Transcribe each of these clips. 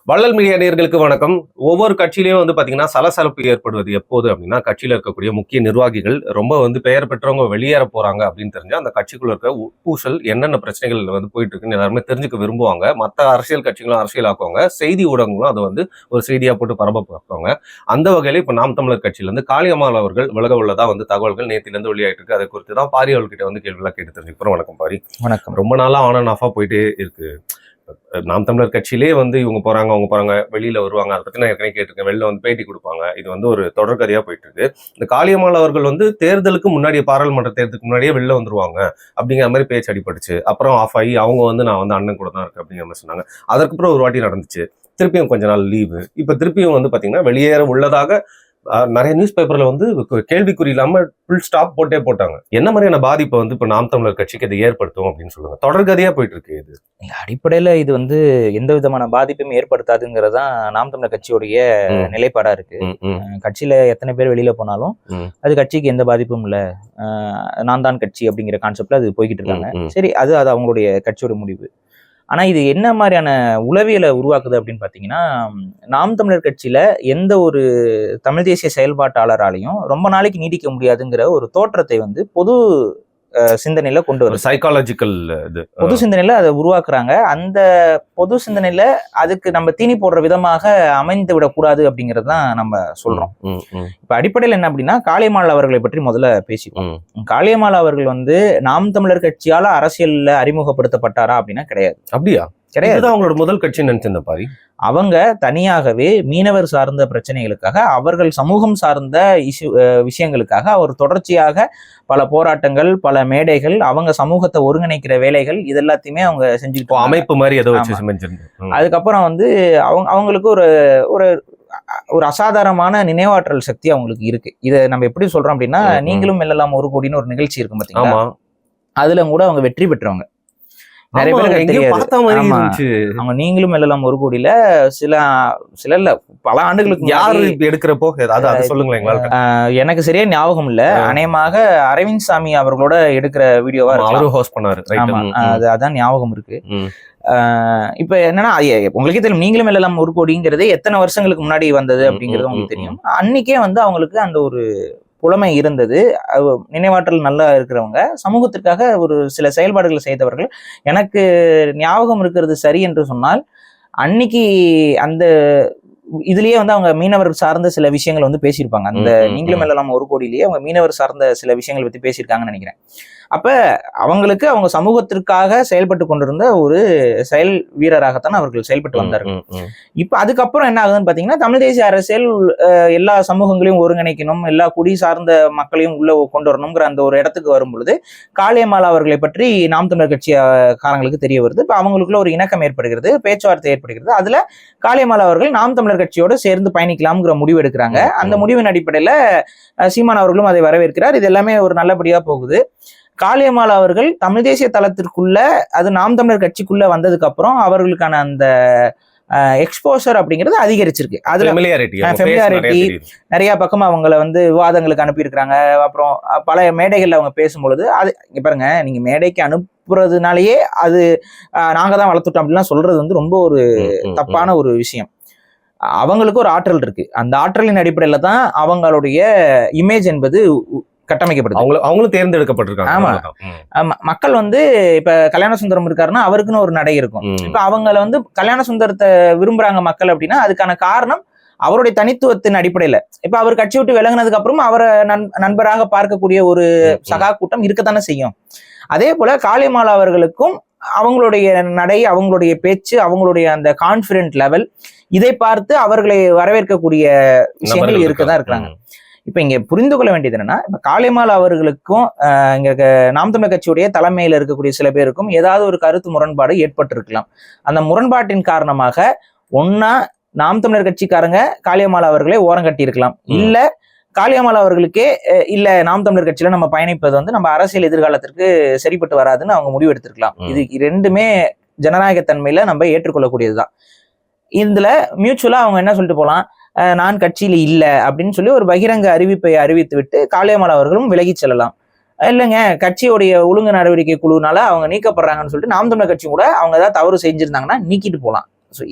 வள்ளல் மீடியா நேயர்களுக்கு வணக்கம். ஒவ்வொரு கட்சியிலயும் பாத்தீங்கன்னா சலசலப்பு ஏற்படுவது எப்போது அப்படின்னா, கட்சியில இருக்கக்கூடிய முக்கிய நிர்வாகிகள் ரொம்ப பெயர் பெற்றவங்க வெளியேற போறாங்க அப்படின்னு தெரிஞ்சா அந்த கட்சிக்குள்ள இருக்க பூசல் என்னென்ன பிரச்சனைகள் போயிட்டு இருக்குன்னு எல்லாருமே தெரிஞ்சுக்க விரும்புவாங்க. மற்ற அரசியல் கட்சிகளும் அரசியலாக்குவாங்க, செய்தி ஊடகங்களும் அதை ஒரு செய்தியா போட்டு பரப்ப. அந்த வகையில இப்ப நாம் தமிழர் கட்சியில இருந்து காளியம்மாள் அவர்கள் விலக உள்ளதா தகவல்கள் நேத்திலிருந்து வெளியாயிட்டு இருக்கு. அதை குறித்து தான் பாரி அவர்கிட்ட கேள்விலாம் கேட்டு தெரிஞ்சுக்கிறோம். வணக்கம் பாரி. வணக்கம். ரொம்ப நாளா ஆன் அண்ட் ஆஃபா போயிட்டே இருக்கு. நாம் தமிழர் கட்சியிலே இவங்க போறாங்க, அவங்க போறாங்க, வெளியில வருவாங்க. அதை பத்தி நான் ஏற்கனவே கேட்டிருக்கேன். வெளில பேட்டி கொடுப்பாங்க. இது ஒரு தொடர்கதையா போயிட்டு இருக்கு. இந்த காளியம்மாள் அவர்கள் தேர்தலுக்கு முன்னாடியே, பாராளுமன்ற தேர்தலுக்கு முன்னாடியே வெளில வந்துருவாங்க அப்படிங்கிற மாதிரி பேச்சு அடிபட்டுச்சு. அப்புறம் ஆஃப் ஆகி அவங்க நான் அண்ணன் கூட தான் இருக்கு அப்படிங்கிற மாதிரி சொன்னாங்க. அதற்கப்புறம் ஒரு வாட்டி நடந்துச்சு. திருப்பியும் கொஞ்ச நாள் லீவு. இப்ப திருப்பியும் பாத்தீங்கன்னா வெளியேற உள்ளதாக நிறைய நியூஸ் பேப்பர்ல கேள்விக்குறி இல்லாம ஃபுல் ஸ்டாப் போட்டாங்க. என்ன மாதிரியான பாதிப்பை இப்ப நாம் தமிழர் கட்சிக்கு இதை ஏற்படுத்தும் அப்படின்னு சொல்லுங்க. தொடர்கதையா போயிட்டு இருக்கு. இது அடிப்படையில இது எந்த விதமான பாதிப்பும் ஏற்படுத்தாதுங்கிறதான் நாம் தமிழர் கட்சியுடைய நிலைப்பாடா இருக்கு. கட்சியில எத்தனை பேர் வெளியில போனாலும் அது கட்சிக்கு எந்த பாதிப்பும் இல்ல, நான் தான் கட்சி அப்படிங்கிற கான்செப்ட்ல அது போய்கிட்டு இருக்காங்க. சரி, அது அவங்களுடைய கட்சியோட முடிவு. ஆனா இது என்ன மாதிரியான உளவியலை உருவாக்குது அப்படின்னு பாத்தீங்கன்னா, நாம் தமிழர் கட்சியில எந்த ஒரு தமிழ் தேசிய செயல்பாட்டாளராலையும் ரொம்ப நாளைக்கு நீடிக்க முடியாதுங்கிற ஒரு தோற்றத்தை பொது சிந்தனையில கொண்டு வரும். சைக்காலஜிக்கல் பொது சிந்தனையில அதை உருவாக்குறாங்க. அந்த பொது சிந்தனையில அதுக்கு நம்ம தீனி போடுற விதமாக அமைந்து விடக்கூடாது அப்படிங்கிறது தான் நம்ம சொல்றோம். இப்ப அடிப்படையில் என்ன அப்படின்னா, காளியம்மாள் அவர்களை பற்றி முதல்ல பேசிப்போம். காளியம்மாள் அவர்கள் நாம் தமிழர் கட்சியால அரசியல்ல அறிமுகப்படுத்தப்பட்டாரா அப்படின்னா கிடையாது. அப்படியா? கிடையாது. அவங்களோட முதல் கட்சி நினைச்சிருந்த பாரி. அவங்க தனியாகவே மீனவர் சார்ந்த பிரச்சனைகளுக்காக, அவர்கள் சமூகம் சார்ந்த விஷயங்களுக்காக அவர் தொடர்ச்சியாக பல போராட்டங்கள், பல மேடைகள், அவங்க சமூகத்தை ஒருங்கிணைக்கிற வேலைகள் இது எல்லாத்தையுமே அவங்க செஞ்சுக்கிட்டு அமைப்பு மாதிரி ஏதோ அதுக்கப்புறம் அவங்களுக்கு ஒரு ஒரு ஒரு அசாதாரணமான நினைவாற்றல் சக்தி அவங்களுக்கு இருக்கு. இதை நம்ம எப்படி சொல்றோம் அப்படின்னா, நீங்களும் எல்லாம் ஒரு கோடின்னு ஒரு நிகழ்ச்சி இருக்கும் பாத்தீங்களா, அதுல கூட அவங்க வெற்றி பெற்றவங்க. நிறைய பேருக்கு தெரியாது. அவங்க நீங்களும் எல்லாம் ஒரு கோடியில சில பல ஆண்டுகளுக்கு யாரு எடுக்கிறப்போ சொல்லுங்களேன். எனக்கு சரியா ஞாபகம் இல்ல. அநேகமாக அரவிந்த் சாமி அவர்களோட எடுக்கிற வீடியோவா அதான் ஞாபகம் இருக்கு. இப்ப என்னன்னா, உங்களுக்கே தெரியும், நீங்களும் எல்லாம் ஒரு கோடிங்கிறது எத்தனை வருஷங்களுக்கு முன்னாடி வந்தது அப்படிங்கிறது உங்களுக்கு தெரியும். அன்னைக்கே அவங்களுக்கு அந்த ஒரு புலமை இருந்தது. நினைவாற்றல் நல்லா இருக்கிறவங்க, சமூகத்திற்காக ஒரு சில செயல்பாடுகளை செய்தவர்கள். எனக்கு ஞாபகம் இருக்கிறது சரி என்று சொன்னால், அன்னைக்கு அந்த இதுலயே அவங்க மீனவர் சார்ந்த சில விஷயங்கள் பேசியிருப்பாங்க. அந்த நீங்களும் எல்லாம் ஒரு கோடியிலேயே அவங்க மீனவர் சார்ந்த சில விஷயங்கள் பத்தி பேசியிருக்காங்கன்னு நினைக்கிறேன். அப்ப அவங்களுக்கு அவங்க சமூகத்திற்காக செயல்பட்டு கொண்டிருந்த ஒரு செயல் வீரராகத்தான் அவர்கள் செயல்பட்டு வந்தார்கள். இப்ப அதுக்கப்புறம் என்ன ஆகுதுன்னு பாத்தீங்கன்னா, தமிழ் தேசிய அரசியல் எல்லா சமூகங்களையும் ஒருங்கிணைக்கணும், எல்லா குடி சார்ந்த மக்களையும் உள்ள கொண்டு வரணுங்கிற அந்த ஒரு இடத்துக்கு வரும் பொழுது காளியம்மாள் அவர்களை பற்றி நாம் தமிழர் கட்சிக்காரங்களுக்கு தெரிய வருது. இப்ப அவங்களுக்குள்ள ஒரு இணக்கம் ஏற்படுகிறது, பேச்சுவார்த்தை ஏற்படுகிறது. அதுல காளியம்மாள் அவர்கள் நாம் தமிழர் கட்சியோடு சேர்ந்து பயணிக்கலாம்ங்கிற முடிவு எடுக்கிறாங்க. அந்த முடிவின் அடிப்படையில சீமான் அவர்களும் அதை வரவேற்கிறார். இது எல்லாமே ஒரு நல்லபடியா போகுது. காளியம்மாள் அவர்கள் தமிழ் தேசிய தளத்திற்குள்ள, அது நாம் தமிழர் கட்சிக்குள்ள வந்ததுக்கு அப்புறம் அவர்களுக்கான அந்த எக்ஸ்போசர் அப்படிங்கிறது அதிகரிச்சிருக்கு. அதுல ஃபெமிலியாரிட்டி நிறைய பக்கம் அவங்கள விவாதங்களுக்கு அனுப்பியிருக்கிறாங்க. அப்புறம் பல மேடைகள்ல அவங்க பேசும்பொழுது அது பாருங்க, நீங்க மேடைக்கு அனுப்புறதுனாலயே அது நாங்க தான் வளர்த்துட்டோம் அப்படின்லாம் சொல்றது ரொம்ப ஒரு தப்பான ஒரு விஷயம். அவங்களுக்கு ஒரு ஆற்றல் இருக்கு. அந்த ஆற்றலின் அடிப்படையில தான் அவங்களுடைய இமேஜ் என்பது கட்டமைக்கப்படுது. அவங்களும் தேர்ந்தெடுக்கப்பட்டிருக்காங்க. ஆமா, மக்கள் இப்ப கல்யாண சுந்தரம் இருக்காருன்னா அவருக்குன்னு ஒரு நடை இருக்கும். இப்ப அவங்கள கல்யாண சுந்தரத்தை விரும்புறாங்க மக்கள் அப்படின்னா அதுக்கான காரணம் அவருடைய தனித்துவத்தின் அடிப்படையில. இப்ப அவர் கட்சி விட்டு விலகினதுக்கு அப்புறம் அவரை நண்பராக பார்க்கக்கூடிய ஒரு சகா கூட்டம் இருக்கத்தானே செய்யும். அதே போல காளியம்மாள் அவர்களுக்கும் அவங்களுடைய நடை, அவங்களுடைய பேச்சு, அவங்களுடைய அந்த கான்பிடன்ட் லெவல், இதை பார்த்து அவர்களை வரவேற்கக்கூடிய விஷயங்கள் இருக்கதான் இருக்கிறாங்க. இப்ப இங்க புரிந்து கொள்ள வேண்டியது என்னன்னா, இப்ப காளியம்மாள் அவர்களுக்கும் இங்க நாம் தமிழர் கட்சியுடைய தலைமையில இருக்கக்கூடிய சில பேருக்கும் ஏதாவது ஒரு கருத்து முரண்பாடு ஏற்பட்டிருக்கலாம். அந்த முரண்பாட்டின் காரணமாக ஒன்னா நாம் தமிழர் கட்சிக்காரங்க காளியம்மாள் அவர்களை ஓரம் கட்டி இருக்கலாம், இல்ல காளியம்மாள் அவர்களுக்கே இல்ல நாம் தமிழர் கட்சியில நம்ம பயணிப்பது நம்ம அரசியல் எதிர்காலத்திற்கு சரிப்பட்டு வராதுன்னு அவங்க முடிவு எடுத்திருக்கலாம். இது ரெண்டுமே ஜனநாயகத்தன்மையில நம்ம ஏற்றுக்கொள்ளக்கூடியதுதான். இதுல மியூச்சுவலா அவங்க என்ன சொல்லிட்டு போலாம், நான் கட்சியில இல்ல அப்படின்னு சொல்லி ஒரு பகிரங்க அறிவிப்பை அறிவித்து விட்டு காளியம்மாள் அவர்களும் விலகி செல்லலாம். இல்லைங்க, கட்சியோடைய ஒழுங்கு நடவடிக்கை குழுனால அவங்க நீக்கப்படுறாங்கன்னு சொல்லிட்டு நாம் தமிழர் கட்சி கூட அவங்க ஏதாவது தவறு செஞ்சிருந்தாங்கன்னா நீக்கிட்டு போகலாம்.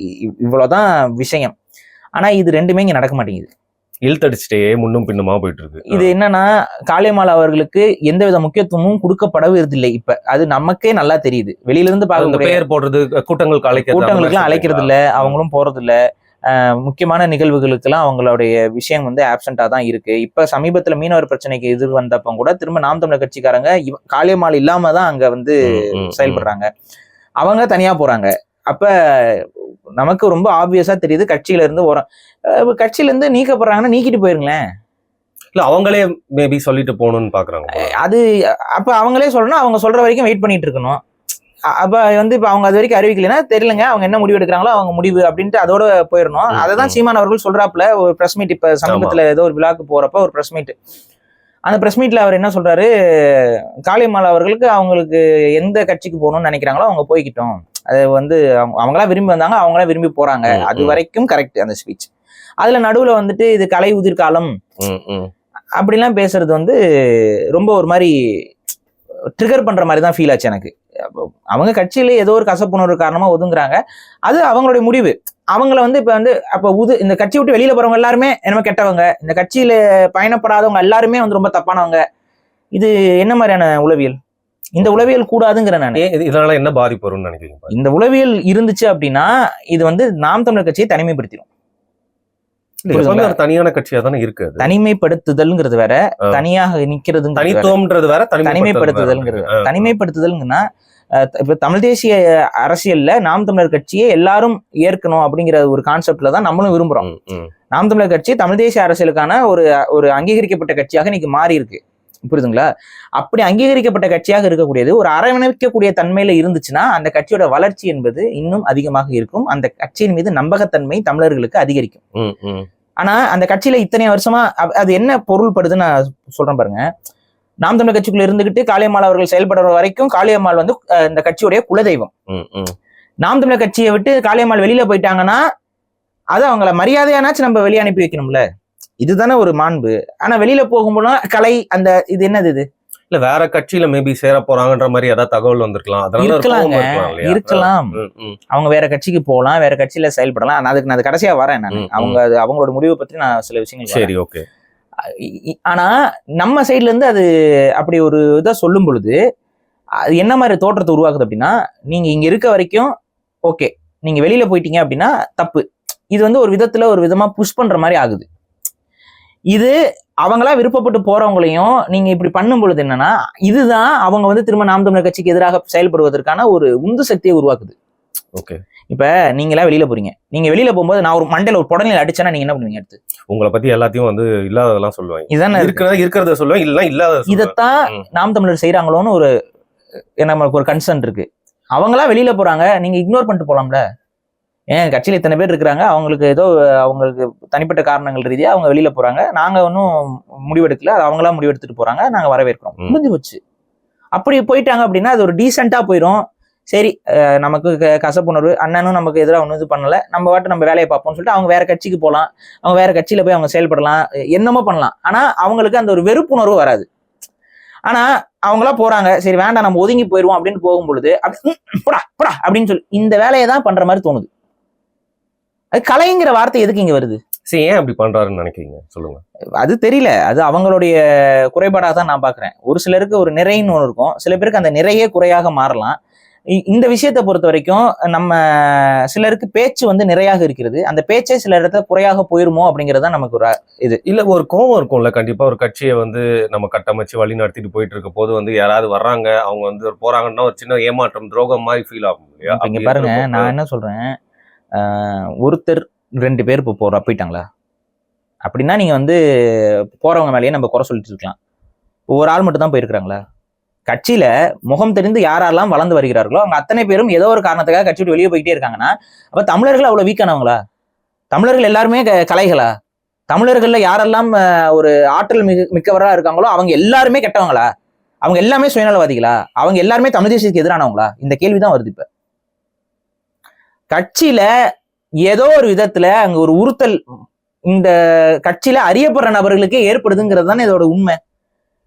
இவ்வளவுதான் விஷயம். ஆனா இது ரெண்டுமே இங்க நடக்க மாட்டேங்குது. இழுத்தடிச்சிட்டே முன்னும் பின்னுமா போயிட்டு இருக்கு. இது என்னன்னா, காளியம்மாள் அவர்களுக்கு எந்தவித முக்கியத்துவமும் கொடுக்கப்படுவதில்லை. இப்ப அது நமக்கே நல்லா தெரியுது. வெளியில இருந்து பார்க்க பெயர் போடுறது, கூட்டங்களுக்கெல்லாம் அழைக்கிறது இல்ல, அவங்களும் போறது இல்ல. முக்கியமான நிகழ்வுகளுக்கெல்லாம் அவங்களுடைய விஷயம் வந்து ஆப்சென்டா தான் இருக்கு. இப்ப சமீபத்துல மீனவர் பிரச்சனைக்கு எதிர் வந்தப்ப கூட திரும்ப நாம் தமிழர் கட்சிக்காரங்க காளியம்மாள் இல்லாம தான் அங்க வந்து செயல்படுறாங்க. அவங்க தனியா போறாங்க. அப்ப நமக்கு ரொம்ப ஆப்வியஸா தெரியுது, கட்சியில இருந்து நீக்கப்படுறாங்கன்னா நீக்கிட்டு போயிருங்களேன். இல்ல அவங்களே மேபி சொல்லிட்டு போகணும்னு பாக்குறாங்க. அது அப்ப அவங்களே சொல்லணும், அவங்க சொல்ற வரைக்கும் வெயிட் பண்ணிட்டு இருக்கணும். அப்ப வந்து இப்ப அவங்க அது வரைக்கும் அறிவிக்கலைன்னா தெரியலங்க, அவங்க என்ன முடிவு எடுக்கிறாங்களோ அவங்க முடிவு அப்படின்ட்டு அதோட போயிடணும். அததான் சீமான் அவர்கள் சொல்றாப்புல ஒரு பிரஸ் மீட். இப்ப சமீபத்துல ஏதோ ஒரு விழாக்கு போறப்ப ஒரு பிரஸ் மீட், அந்த பிரஸ் மீட்ல அவர் என்ன சொல்றாரு, காளியம்மாள் அவர்களுக்கு அவங்களுக்கு எந்த கட்சிக்கு போகணும்னு நினைக்கிறாங்களோ அவங்க போய்கிட்டோம், அது வந்து அவங்களா விரும்பி வந்தாங்க, அவங்களா விரும்பி போறாங்க, அது வரைக்கும் கரெக்ட் அந்த ஸ்பீச். அதுல நடுவுல வந்துட்டு இது கலை உதிர்காலம் அப்படிலாம் பேசுறது வந்து ரொம்ப ஒரு மாதிரி ட்ரிகர் பண்ற மாதிரி தான் ஃபீல் ஆச்சு எனக்கு. அவங்க கட்சியில ஏதோ ஒரு கசப்புணர்வு காரணமா ஒதுங்குறாங்க, அது அவங்களுடைய முடிவு. அவங்கள வந்து இப்ப வந்து இந்த கட்சி விட்டு வெளியில போறவங்க எல்லாருமே என்ன கெட்டவங்க, இந்த கட்சியில பயணப்படாதவங்க எல்லாருமே வந்து ரொம்ப தப்பானவங்க. இது என்ன மாதிரியான உளவியல்? இந்த உளவியல் கூடாதுங்கிற நான். இதனால என்ன பாதிப்பு வரும்னு நினைக்கிறீங்க? இந்த உளவியல் இருந்துச்சு அப்படின்னா இது வந்து நாம் தமிழர் கட்சியை தனிமைப்படுத்திடும். தனியான கட்சியா தானே இருக்கு. தனிமைப்படுத்துதல்ங்கிறது வேற, தனியாக நிக்கிறது தனித்துவம்ன்றது வேற, தனிமைப்படுத்துதல்ங்கன்னா இப்ப தமிழ் தேசிய அரசியல்ல நாம் தமிழர் கட்சியை எல்லாரும் ஏற்கணும் அப்படிங்கிற ஒரு கான்செப்ட்ல தான் நம்மளும் விரும்புறோம். நாம் தமிழர் கட்சி தமிழ் தேசிய அரசியலுக்கான ஒரு அங்கீகரிக்கப்பட்ட கட்சியாக இன்னைக்கு மாறி இருக்கு, புரியுதுங்களா? அப்படி அங்கீகரிக்கப்பட்ட கட்சியாக இருக்கக்கூடியது ஒரு அரவணைக்கக்கூடிய தன்மையில இருந்துச்சுன்னா அந்த கட்சியோட வளர்ச்சி என்பது இன்னும் அதிகமாக இருக்கும். அந்த கட்சியின் மீது நம்பகத்தன்மை தமிழர்களுக்கு அதிகரிக்கும். ஆனா அந்த கட்சியில இத்தனை வருஷமா அது என்ன பொருள்படுதுன்னு நான் சொல்றேன் பாருங்க. நாம் தமிழர் கட்சிக்குள்ள இருந்துகிட்டு காளியம்மாள் அவர்கள் செயல்படுற வரைக்கும் காளியம்மாள் வந்து இந்த கட்சியுடைய குலதெய்வம். நாம் தமிழர் கட்சியை விட்டு காளியம்மாள் வெளியில போயிட்டாங்கன்னா அது அவங்கள மரியாதையானாச்சும் நம்ம வெளியே அனுப்பி வைக்கணும்ல, இதுதானே ஒரு மாண்பு. ஆனா வெளியில போகும்போது கலை அந்த இது என்னது, இது இல்ல வேற கட்சியில மேபி சேர போறாங்கன்ற மாதிரி ஏதாவது தகவல் வந்திருக்கலாம். இருக்கலாம். அவங்க வேற கட்சிக்கு போகலாம், வேற கட்சியில செயல்படலாம். அதுக்கு நான் கடைசியா வரேன். நான் அவங்களோட முடிவை பத்தி நான் சில விஷயங்கள். சரி, ஓகே. ஆனா நம்ம சைட்ல இருந்து அது அப்படி ஒரு இதை சொல்லும் பொழுது அது என்ன மாதிரி தோற்றத்தை உருவாக்குது அப்படின்னா, நீங்க இங்க இருக்க வரைக்கும் ஓகே, நீங்க வெளியில போயிட்டீங்க அப்படின்னா தப்பு. இது வந்து ஒரு விதமா புஷ் பண்ற மாதிரி ஆகுது. இது அவங்களா விருப்பப்பட்டு போறவங்களையும் நீங்க இப்படி பண்ணும் பொழுது என்னன்னா, இதுதான் அவங்க வந்து திரும்ப நாம் தமிழர் கட்சிக்கு எதிராக செயல்படுவதற்கான ஒரு உந்து சக்தியை உருவாக்குது. ஓகே. இப்ப நீங்களா வெளியில போறீங்க, நீங்க வெளியில போகும்போது நான் ஒரு மண்டையில ஒரு புடனில அடிச்சேன்னா நீங்க என்ன பண்ணுவீங்க? எடுத்து உங்களை பத்தி எல்லாத்தையும் வந்து இல்லாததெல்லாம் சொல்லுவாங்க, இதானே இருக்கிறத சொல்லுவாங்க, இல்ல இல்லாத. இதைத்தான் நாம் தமிழர் செய்யறாங்களோன்னு ஒரு நமக்கு ஒரு கன்சர்ன் இருக்கு. அவங்களா வெளியில போறாங்க, நீங்க இக்னோர் பண்ணிட்டு போலாம்ல. ஏன் கட்சியில இத்தனை பேர் இருக்கிறாங்க, அவங்களுக்கு ஏதோ அவங்களுக்கு தனிப்பட்ட காரணங்கள் ரீதியா அவங்க வெளியில போறாங்க, நாங்க ஒன்னும் முடிவெடுக்கல, அது அவங்களா முடிவெடுத்துட்டு போறாங்க, நாங்க வரவேற்கிறோம், முடிஞ்சு போச்சு. அப்படி போயிட்டாங்க அப்படின்னா அது ஒரு டீசெண்டா போயிடும். சரி, நமக்கு கசப்புணர்வு, அண்ணனும் நமக்கு எதிராக ஒன்றும் இது பண்ணல, நம்ம வாட்டு நம்ம வேலையை பார்ப்போம்னு சொல்லிட்டு அவங்க வேற கட்சிக்கு போகலாம், அவங்க வேற கட்சியில போய் அவங்க செயல்படலாம், என்னமோ பண்ணலாம். ஆனா அவங்களுக்கு அந்த ஒரு வெறுப்புணர்வு வராது. ஆனா அவங்களா போறாங்க, சரி வேண்டாம் நம்ம ஒதுங்கி போயிடுவோம் அப்படின்னு போகும் பொழுது போடா போடா அப்படின்னு சொல்லி இந்த வேலையை தான் பண்ற மாதிரி தோணுது. அது கலைங்கிற வார்த்தை எதுக்கு இங்க வருது? சரி, ஏன் அப்படி பண்றாருன்னு நினைக்கிறீங்க? சொல்லுங்க. அது தெரியல, அது அவங்களுடைய குறைபாடாக தான் நான் பாக்குறேன். ஒரு சிலருக்கு ஒரு நிறைன்னு ஒன்று இருக்கும், சில பேருக்கு அந்த நிறைய குறையாக மாறலாம். இந்த விஷயத்தை பொறுத்த வரைக்கும் நம்ம சிலருக்கு பேச்சு வந்து நிறையாக இருக்கிறது, அந்த பேச்சே சில இடத்துல குறையாக போயிருமோ அப்படிங்கறத நமக்கு ஒரு இது இல்ல, ஒரு கோவம் இருக்கும்ல கண்டிப்பா. ஒரு கட்சியை வந்து நம்ம கட்டமைச்சு வழி நடத்திட்டு போயிட்டு இருக்க போது வந்து யாராவது வர்றாங்க, அவங்க வந்து போறாங்கன்னா ஒரு சின்ன ஏமாற்றம், துரோகம் மாதிரி ஃபீல் ஆகும் இல்லையா? இங்க பாருங்க, நான் என்ன சொல்றேன், ஒருத்தர் 2 பேர் இப்போ போயிட்டாங்களா அப்படின்னா நீங்க வந்து போறவங்க மேலேயே நம்ம குறை சொல்லிட்டு இருக்கலாம். ஒரு ஆள் மட்டும் தான் போயிருக்கிறாங்களா? கட்சியில முகம் தெரிந்து யாரெல்லாம் வளர்ந்து வருகிறார்களோ அவங்க அத்தனை பேரும் ஏதோ ஒரு காரணத்துக்காக கட்சி விட்டு வெளியே போயிட்டே இருக்காங்கன்னா அப்ப தமிழர்கள் அவ்வளவு வீக்கானவங்களா? தமிழர்கள் எல்லாருமே கலைகளா? தமிழர்கள்ல யாரெல்லாம் ஒரு ஆற்றல் மிக்கவரா இருக்காங்களோ அவங்க எல்லாருமே கெட்டவங்களா? அவங்க எல்லாமே சுயநலவாதிகளா? அவங்க எல்லாருமே தமிழ் தேசியத்துக்கு எதிரானவங்களா? இந்த கேள்விதான் வருது. இப்ப கட்சியில ஏதோ ஒரு விதத்துல அங்க ஒரு உறுத்தல் இந்த கட்சியில அறியப்படுற நபர்களுக்கே ஏற்படுதுங்கிறது தானே இதோட உண்மை.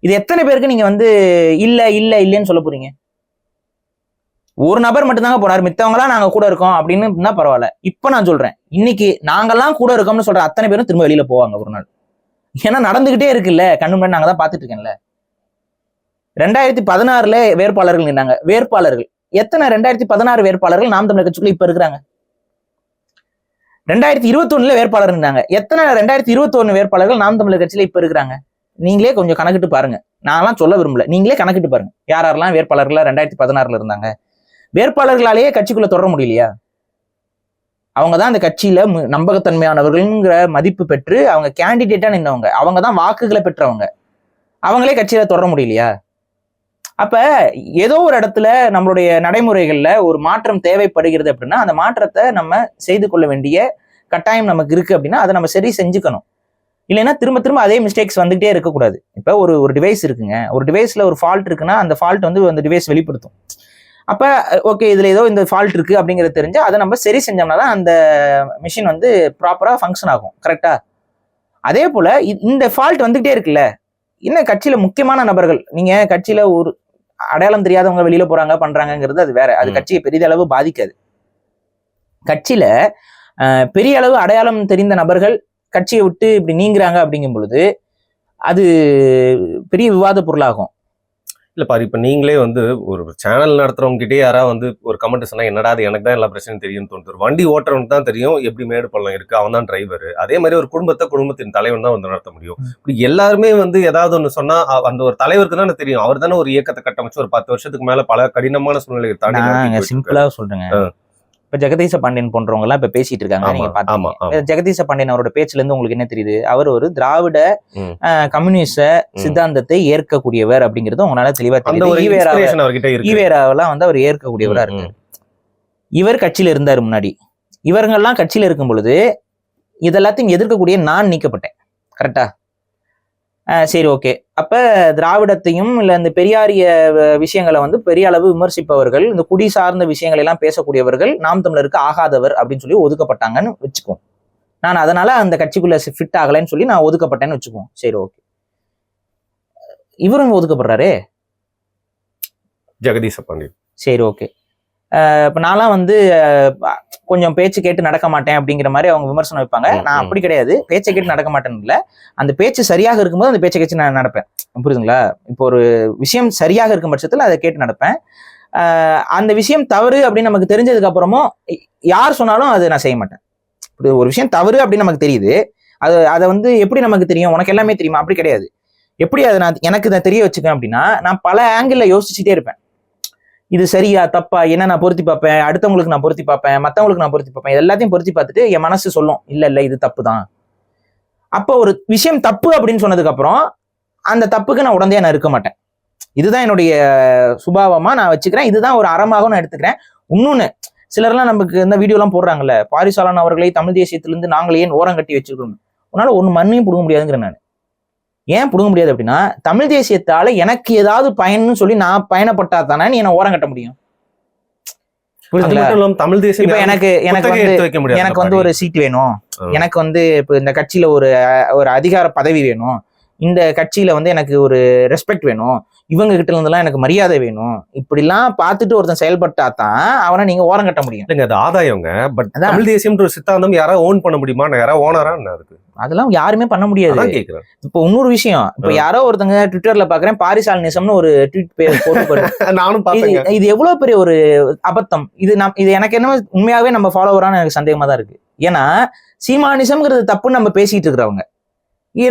இது எத்தனை பேருக்கு நீங்க வந்து இல்ல இல்ல இல்லன்னு சொல்ல போறீங்க? ஒரு நபர் மட்டும்தாங்க போனார், மித்தவங்களாம் நாங்க கூட இருக்கோம் அப்படின்னு இருந்தா பரவாயில்ல. இப்ப நான் சொல்றேன், இன்னைக்கு நாங்கெல்லாம் கூட இருக்கோம்னு சொல்ற அத்தனை பேரும் திரும்ப வெளியில போவாங்க ஒரு நாள். ஏன்னா நடந்துகிட்டே இருக்குல்ல, கண்ணு முன்னாடி நாங்க தான் பாத்துட்டு இருக்கேன்ல. 2016 வேட்பாளர்கள் நின்னாங்க. வேட்பாளர்கள் எத்தனை 2016 வேட்பாளர்கள் நாம் தமிழர் கட்சிக்குள்ள இப்ப இருக்கிறாங்க? 2021 வேட்பாளர் இருந்தாங்க. எத்தனை 2021 வேட்பாளர்கள் நாம் தமிழர் கட்சியில இப்ப இருக்கிறாங்க? நீங்களே கொஞ்சம் கணக்கிட்டு பாருங்க. நான்லாம் சொல்ல விரும்பல, நீங்களே கணக்கிட்டு பாருங்க யார் யாரெல்லாம் வேட்பாளர்கள் 2016 இருந்தாங்க. வேட்பாளர்களாலேயே கட்சிக்குள்ள தொடர முடியலையா? அவங்க தான் அந்த கட்சியில நம்பகத்தன்மையானவர்கள்ங்கிற மதிப்பு பெற்று அவங்க கேண்டிடேட்டா நின்றவங்க, அவங்க தான் வாக்குகளை பெற்றவங்க, அவங்களே கட்சியில தொடர முடியலையா? அப்ப ஏதோ ஒரு இடத்துல நம்மளுடைய நடைமுறைகள்ல ஒரு மாற்றம் தேவைப்படுகிறது அப்படின்னா அந்த மாற்றத்தை நம்ம செய்து கொள்ள வேண்டிய கட்டாயம் நமக்கு இருக்கு அப்படின்னா அதை நம்ம சரி செஞ்சுக்கணும். இல்லைன்னா திரும்ப திரும்ப அதே மிஸ்டேக்ஸ் வந்துகிட்டே இருக்கக்கூடாது. இப்போ ஒரு டிவைஸ் இருக்குங்க, ஒரு டிவைஸ்ல ஒரு ஃபால்ட் இருக்குன்னா அந்த ஃபால்ட் வந்து அந்த டிவைஸ் வெளிப்படுத்தும். அப்ப ஓகே, இதுல ஏதோ இந்த ஃபால்ட் இருக்கு அப்படிங்கிறது தெரிஞ்சு அதை நம்ம சரி செஞ்சோம்னா தான் அந்த மிஷின் வந்து ப்ராப்பரா ஃபங்க்ஷன் ஆகும். கரெக்டா? அதே போல இந்த ஃபால்ட் வந்துகிட்டே இருக்குல்ல, இன்னும் கட்சியில முக்கியமான நபர்கள், நீங்க கட்சியில ஒரு அடையாளம் தெரியாதவங்க வெளியில போறாங்க பண்றாங்கிறது அது வேற, அது கட்சியை பெரிதளவு பாதிக்காது. கட்சியில பெரிய அளவு அடையாளம் தெரிந்த நபர்கள் கட்சியை விட்டு இப்படி நீங்குறாங்க அப்படிங்கும் பொழுது அது பெரிய விவாத பொருளாகும். இல்ல பாரு, இப்ப நீங்களே வந்து ஒரு சேனல் நடத்துறவங்க கிட்டே யாராவது வந்து ஒரு கமெண்ட் சொன்னா என்னடா அது எனக்கு தான் எல்லா பிரச்சனையும் தெரியும்னு தோணுது. வண்டி ஓட்டுறவனுக்கு தான் தெரியும் எப்படி மேடு பள்ளம் இருக்கு, அவன் தான் டிரைவர். அதே மாதிரி ஒரு குடும்பத்தின் தலைவன் தான் வந்து நடத்த முடியும். இப்படி எல்லாருமே வந்து ஏதாவது ஒண்ணு சொன்னா அந்த ஒரு தலைவருக்கு தானே தெரியும். அவர் தானே ஒரு இயக்கத்தை கட்டமைச்சு ஒரு 10 வருஷத்துக்கு மேல பல கடினமான சூழ்நிலைகள் தாண்டி. சிம்பிளா சொல்றேங்க, இப்ப ஜெகதீச பாண்டியன் போன்றவங்க எல்லாம் இப்ப பேசிட்டு இருக்காங்க. நீங்க பாத்தீங்க ஜெகதீச பாண்டியன் அவரோட பேச்சுல இருந்து உங்களுக்கு என்ன தெரியுது? அவர் ஒரு திராவிட கம்யூனிச சித்தாந்தத்தை ஏற்கக்கூடியவர் அப்படிங்கிறது உங்களால தெளிவா தெரியுது. ஈவேராவெல்லாம் வந்து அவர் ஏற்கக்கூடியவரா இருக்காரு. இவர் கட்சியில இருந்தாரு முன்னாடி. இவர்கள்லாம் கட்சியில இருக்கும் பொழுது இதெல்லாத்தையும் எதிர்க்கக்கூடிய நான் நீக்கப்பட்டேன். கரெக்டா? சரி, ஓகே. அப்ப திராவிடத்தையும் இல்ல இந்த பெரியாரிய விஷயங்களை வந்து பெரிய அளவு விமர்சிப்பவர்கள், இந்த குடி சார்ந்த விஷயங்களை எல்லாம் பேசக்கூடியவர்கள் நாம் தமிழருக்கு ஆகாதவர் அப்படின்னு சொல்லி ஒதுக்கப்பட்டாங்கன்னு வச்சுக்குவோம். நான் அதனால அந்த கட்சிக்குள்ள ஃபிட் ஆகலைன்னு சொல்லி நான் ஒதுக்கப்பட்டேன்னு வச்சுக்குவோம். சரி, ஓகே. இவரும் ஒதுக்கப்படுறாரே, ஜெகதீச பாண்டியன். சரி, ஓகே. இப்ப நான்லாம் வந்து கொஞ்சம் பேச்சு கேட்டு நடக்க மாட்டேன் அப்படிங்கிற மாதிரி அவங்க விமர்சனம் வைப்பாங்க. நான் அப்படி கிடையாது, பேச்சை கேட்டு நடக்க மாட்டேன்னு இல்லை. அந்த பேச்சு சரியாக இருக்கும்போது அந்த பேச்சை கேட்டு நான் நடப்பேன். புரியுதுங்களா? இப்போ ஒரு விஷயம் சரியாக இருக்கும் பட்சத்தில் அதை கேட்டு நடப்பேன். அந்த விஷயம் தவறு அப்படின்னு நமக்கு தெரிஞ்சதுக்கு அப்புறமும் யார் சொன்னாலும் அதை நான் செய்ய மாட்டேன். ஒரு விஷயம் தவறு அப்படின்னு நமக்கு தெரியுது, அதை வந்து எப்படி நமக்கு தெரியும்? உனக்கு எல்லாமே தெரியுமா? அப்படி கிடையாது. எப்படி அதை நான் எனக்கு நான் தெரிய வச்சுக்கேன் அப்படின்னா, நான் பல ஆங்கிள் யோசிச்சுட்டே இருப்பேன். இது சரியா தப்பா என்ன நான் பொருத்தி பார்ப்பேன், அடுத்தவங்களுக்கு நான் பொருத்தி பார்ப்பேன், மற்றவங்களுக்கு நான் பொருத்தி பார்ப்பேன். எல்லாத்தையும் பொருத்தி பார்த்துட்டு என் மனசு சொல்லும் இல்ல இது தப்பு தான். அப்போ ஒரு விஷயம் தப்பு அப்படின்னு சொன்னதுக்கு அப்புறம் அந்த தப்புக்கு நான் உடனே நான் இருக்க மாட்டேன். இதுதான் என்னுடைய சுபாவமா நான் வச்சுக்கிறேன். இதுதான் ஒரு அறமாக நான் எடுத்துக்கிறேன். இன்னொன்னு, சிலர்லாம் நமக்கு இந்த வீடியோலாம் போடுறாங்கல்ல, பாரிசாலன் அவர்களை தமிழ் தேசியத்திலிருந்து நாங்கள் ஏன் ஓரம் கட்டி வச்சுக்கணும், உன்னால ஒண்ணு மண்ணையும் பிடுங்க முடியாதுங்கிறேன். நான் ஏன் பிடுங்க முடியாது அப்படின்னா, தமிழ் தேசியத்தால எனக்கு ஏதாவது பயன்னு சொல்லி நான் பயணப்பட்டா தானே நீ என்ன ஓரம் கட்ட முடியும். தமிழ் தேசியம் இப்ப எனக்கு வந்து ஒரு சீட் வேணும், எனக்கு வந்து இப்ப இந்த கட்சியில ஒரு அதிகார பதவி வேணும், இந்த கட்சியில வந்து எனக்கு ஒரு ரெஸ்பெக்ட் வேணும், இவங்க கிட்ட இருந்தெல்லாம் எனக்கு மரியாதை வேணும், இப்படிலாம் பார்த்துட்டு ஒருத்தன் செயல்பட்டா தான் அவனை நீங்க ஓரம் கட்ட முடியும். இல்லைங்க, அது ஆதாயங்க. பட் தமிழ் தேசியம் ஒரு சித்தாந்தம் யாராவது ஓன் பண்ண முடியுமா? யாராவது ஓனரா இருக்கு? அதெல்லாம் யாருமே பண்ண முடியாது. கேக்குறேன். இப்போ இன்னொரு விஷயம், இப்ப யாரோ ஒருத்தங்க ட்விட்டர்ல பாக்குறேன் பாரிசாலனிசம்னு ஒரு ட்வீட் போட்டு நானும் பாத்தேன். இது எவ்வளவு பெரிய ஒரு அபத்தம். இது எனக்கு என்ன உண்மையாவே நம்ம ஃபாலோவரான எனக்கு சந்தேகமா தான் இருக்கு. ஏன்னா சீமானிசம்ங்கிறது தப்புன்னு நம்ம பேசிட்டு இருக்கிறவங்க,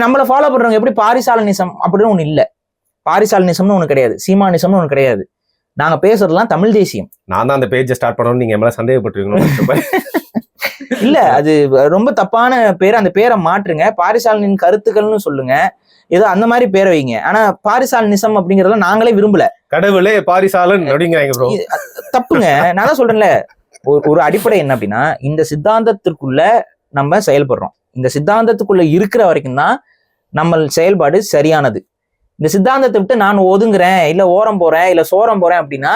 நம்மள ஃபாலோ பண்றவங்க எப்படி பாரிசாலனிசம் அப்படின்னு ஒண்ணு இல்ல, பாரிசாலனிசம்னு ஒண்ணு கிடையாது, சீமானிசம்னு ஒண்ணு கிடையாது. நாங்க பேசுறதுலாம் தமிழ் தேசியம். நான் தான் அந்த பேஜை ஸ்டார்ட் பண்ணணும், நீங்க மேல சந்தேகப்பட்டிருக்கீங்க. இல்ல, அது ரொம்ப தப்பான பேர். அந்த பேரை மாற்றுங்க, பாரிசாலனின் கருத்துக்கள்னு சொல்லுங்க, ஏதோ அந்த மாதிரி பேரை வைங்க. ஆனா பாரிசாலனிசம் அப்படிங்கறதெல்லாம் நாங்களே விரும்பல. கடவுளே பாரிசாலன் அப்படிங்கிறாங்க. தப்புங்க. நான் தான் சொல்றேன்ல, ஒரு அடிப்படை என்ன அப்படின்னா, இந்த சித்தாந்தத்திற்குள்ள நம்ம செயல்படுறோம். இந்த சித்தாந்தத்துக்குள்ள இருக்கிற வரைக்கும் தான் நம்ம செயல்பாடு சரியானது. இந்த சித்தாந்தத்தை விட்டு நான் ஒதுங்குறேன், இல்ல ஓரம் போறேன், இல்ல சோரம் போறேன் அப்படின்னா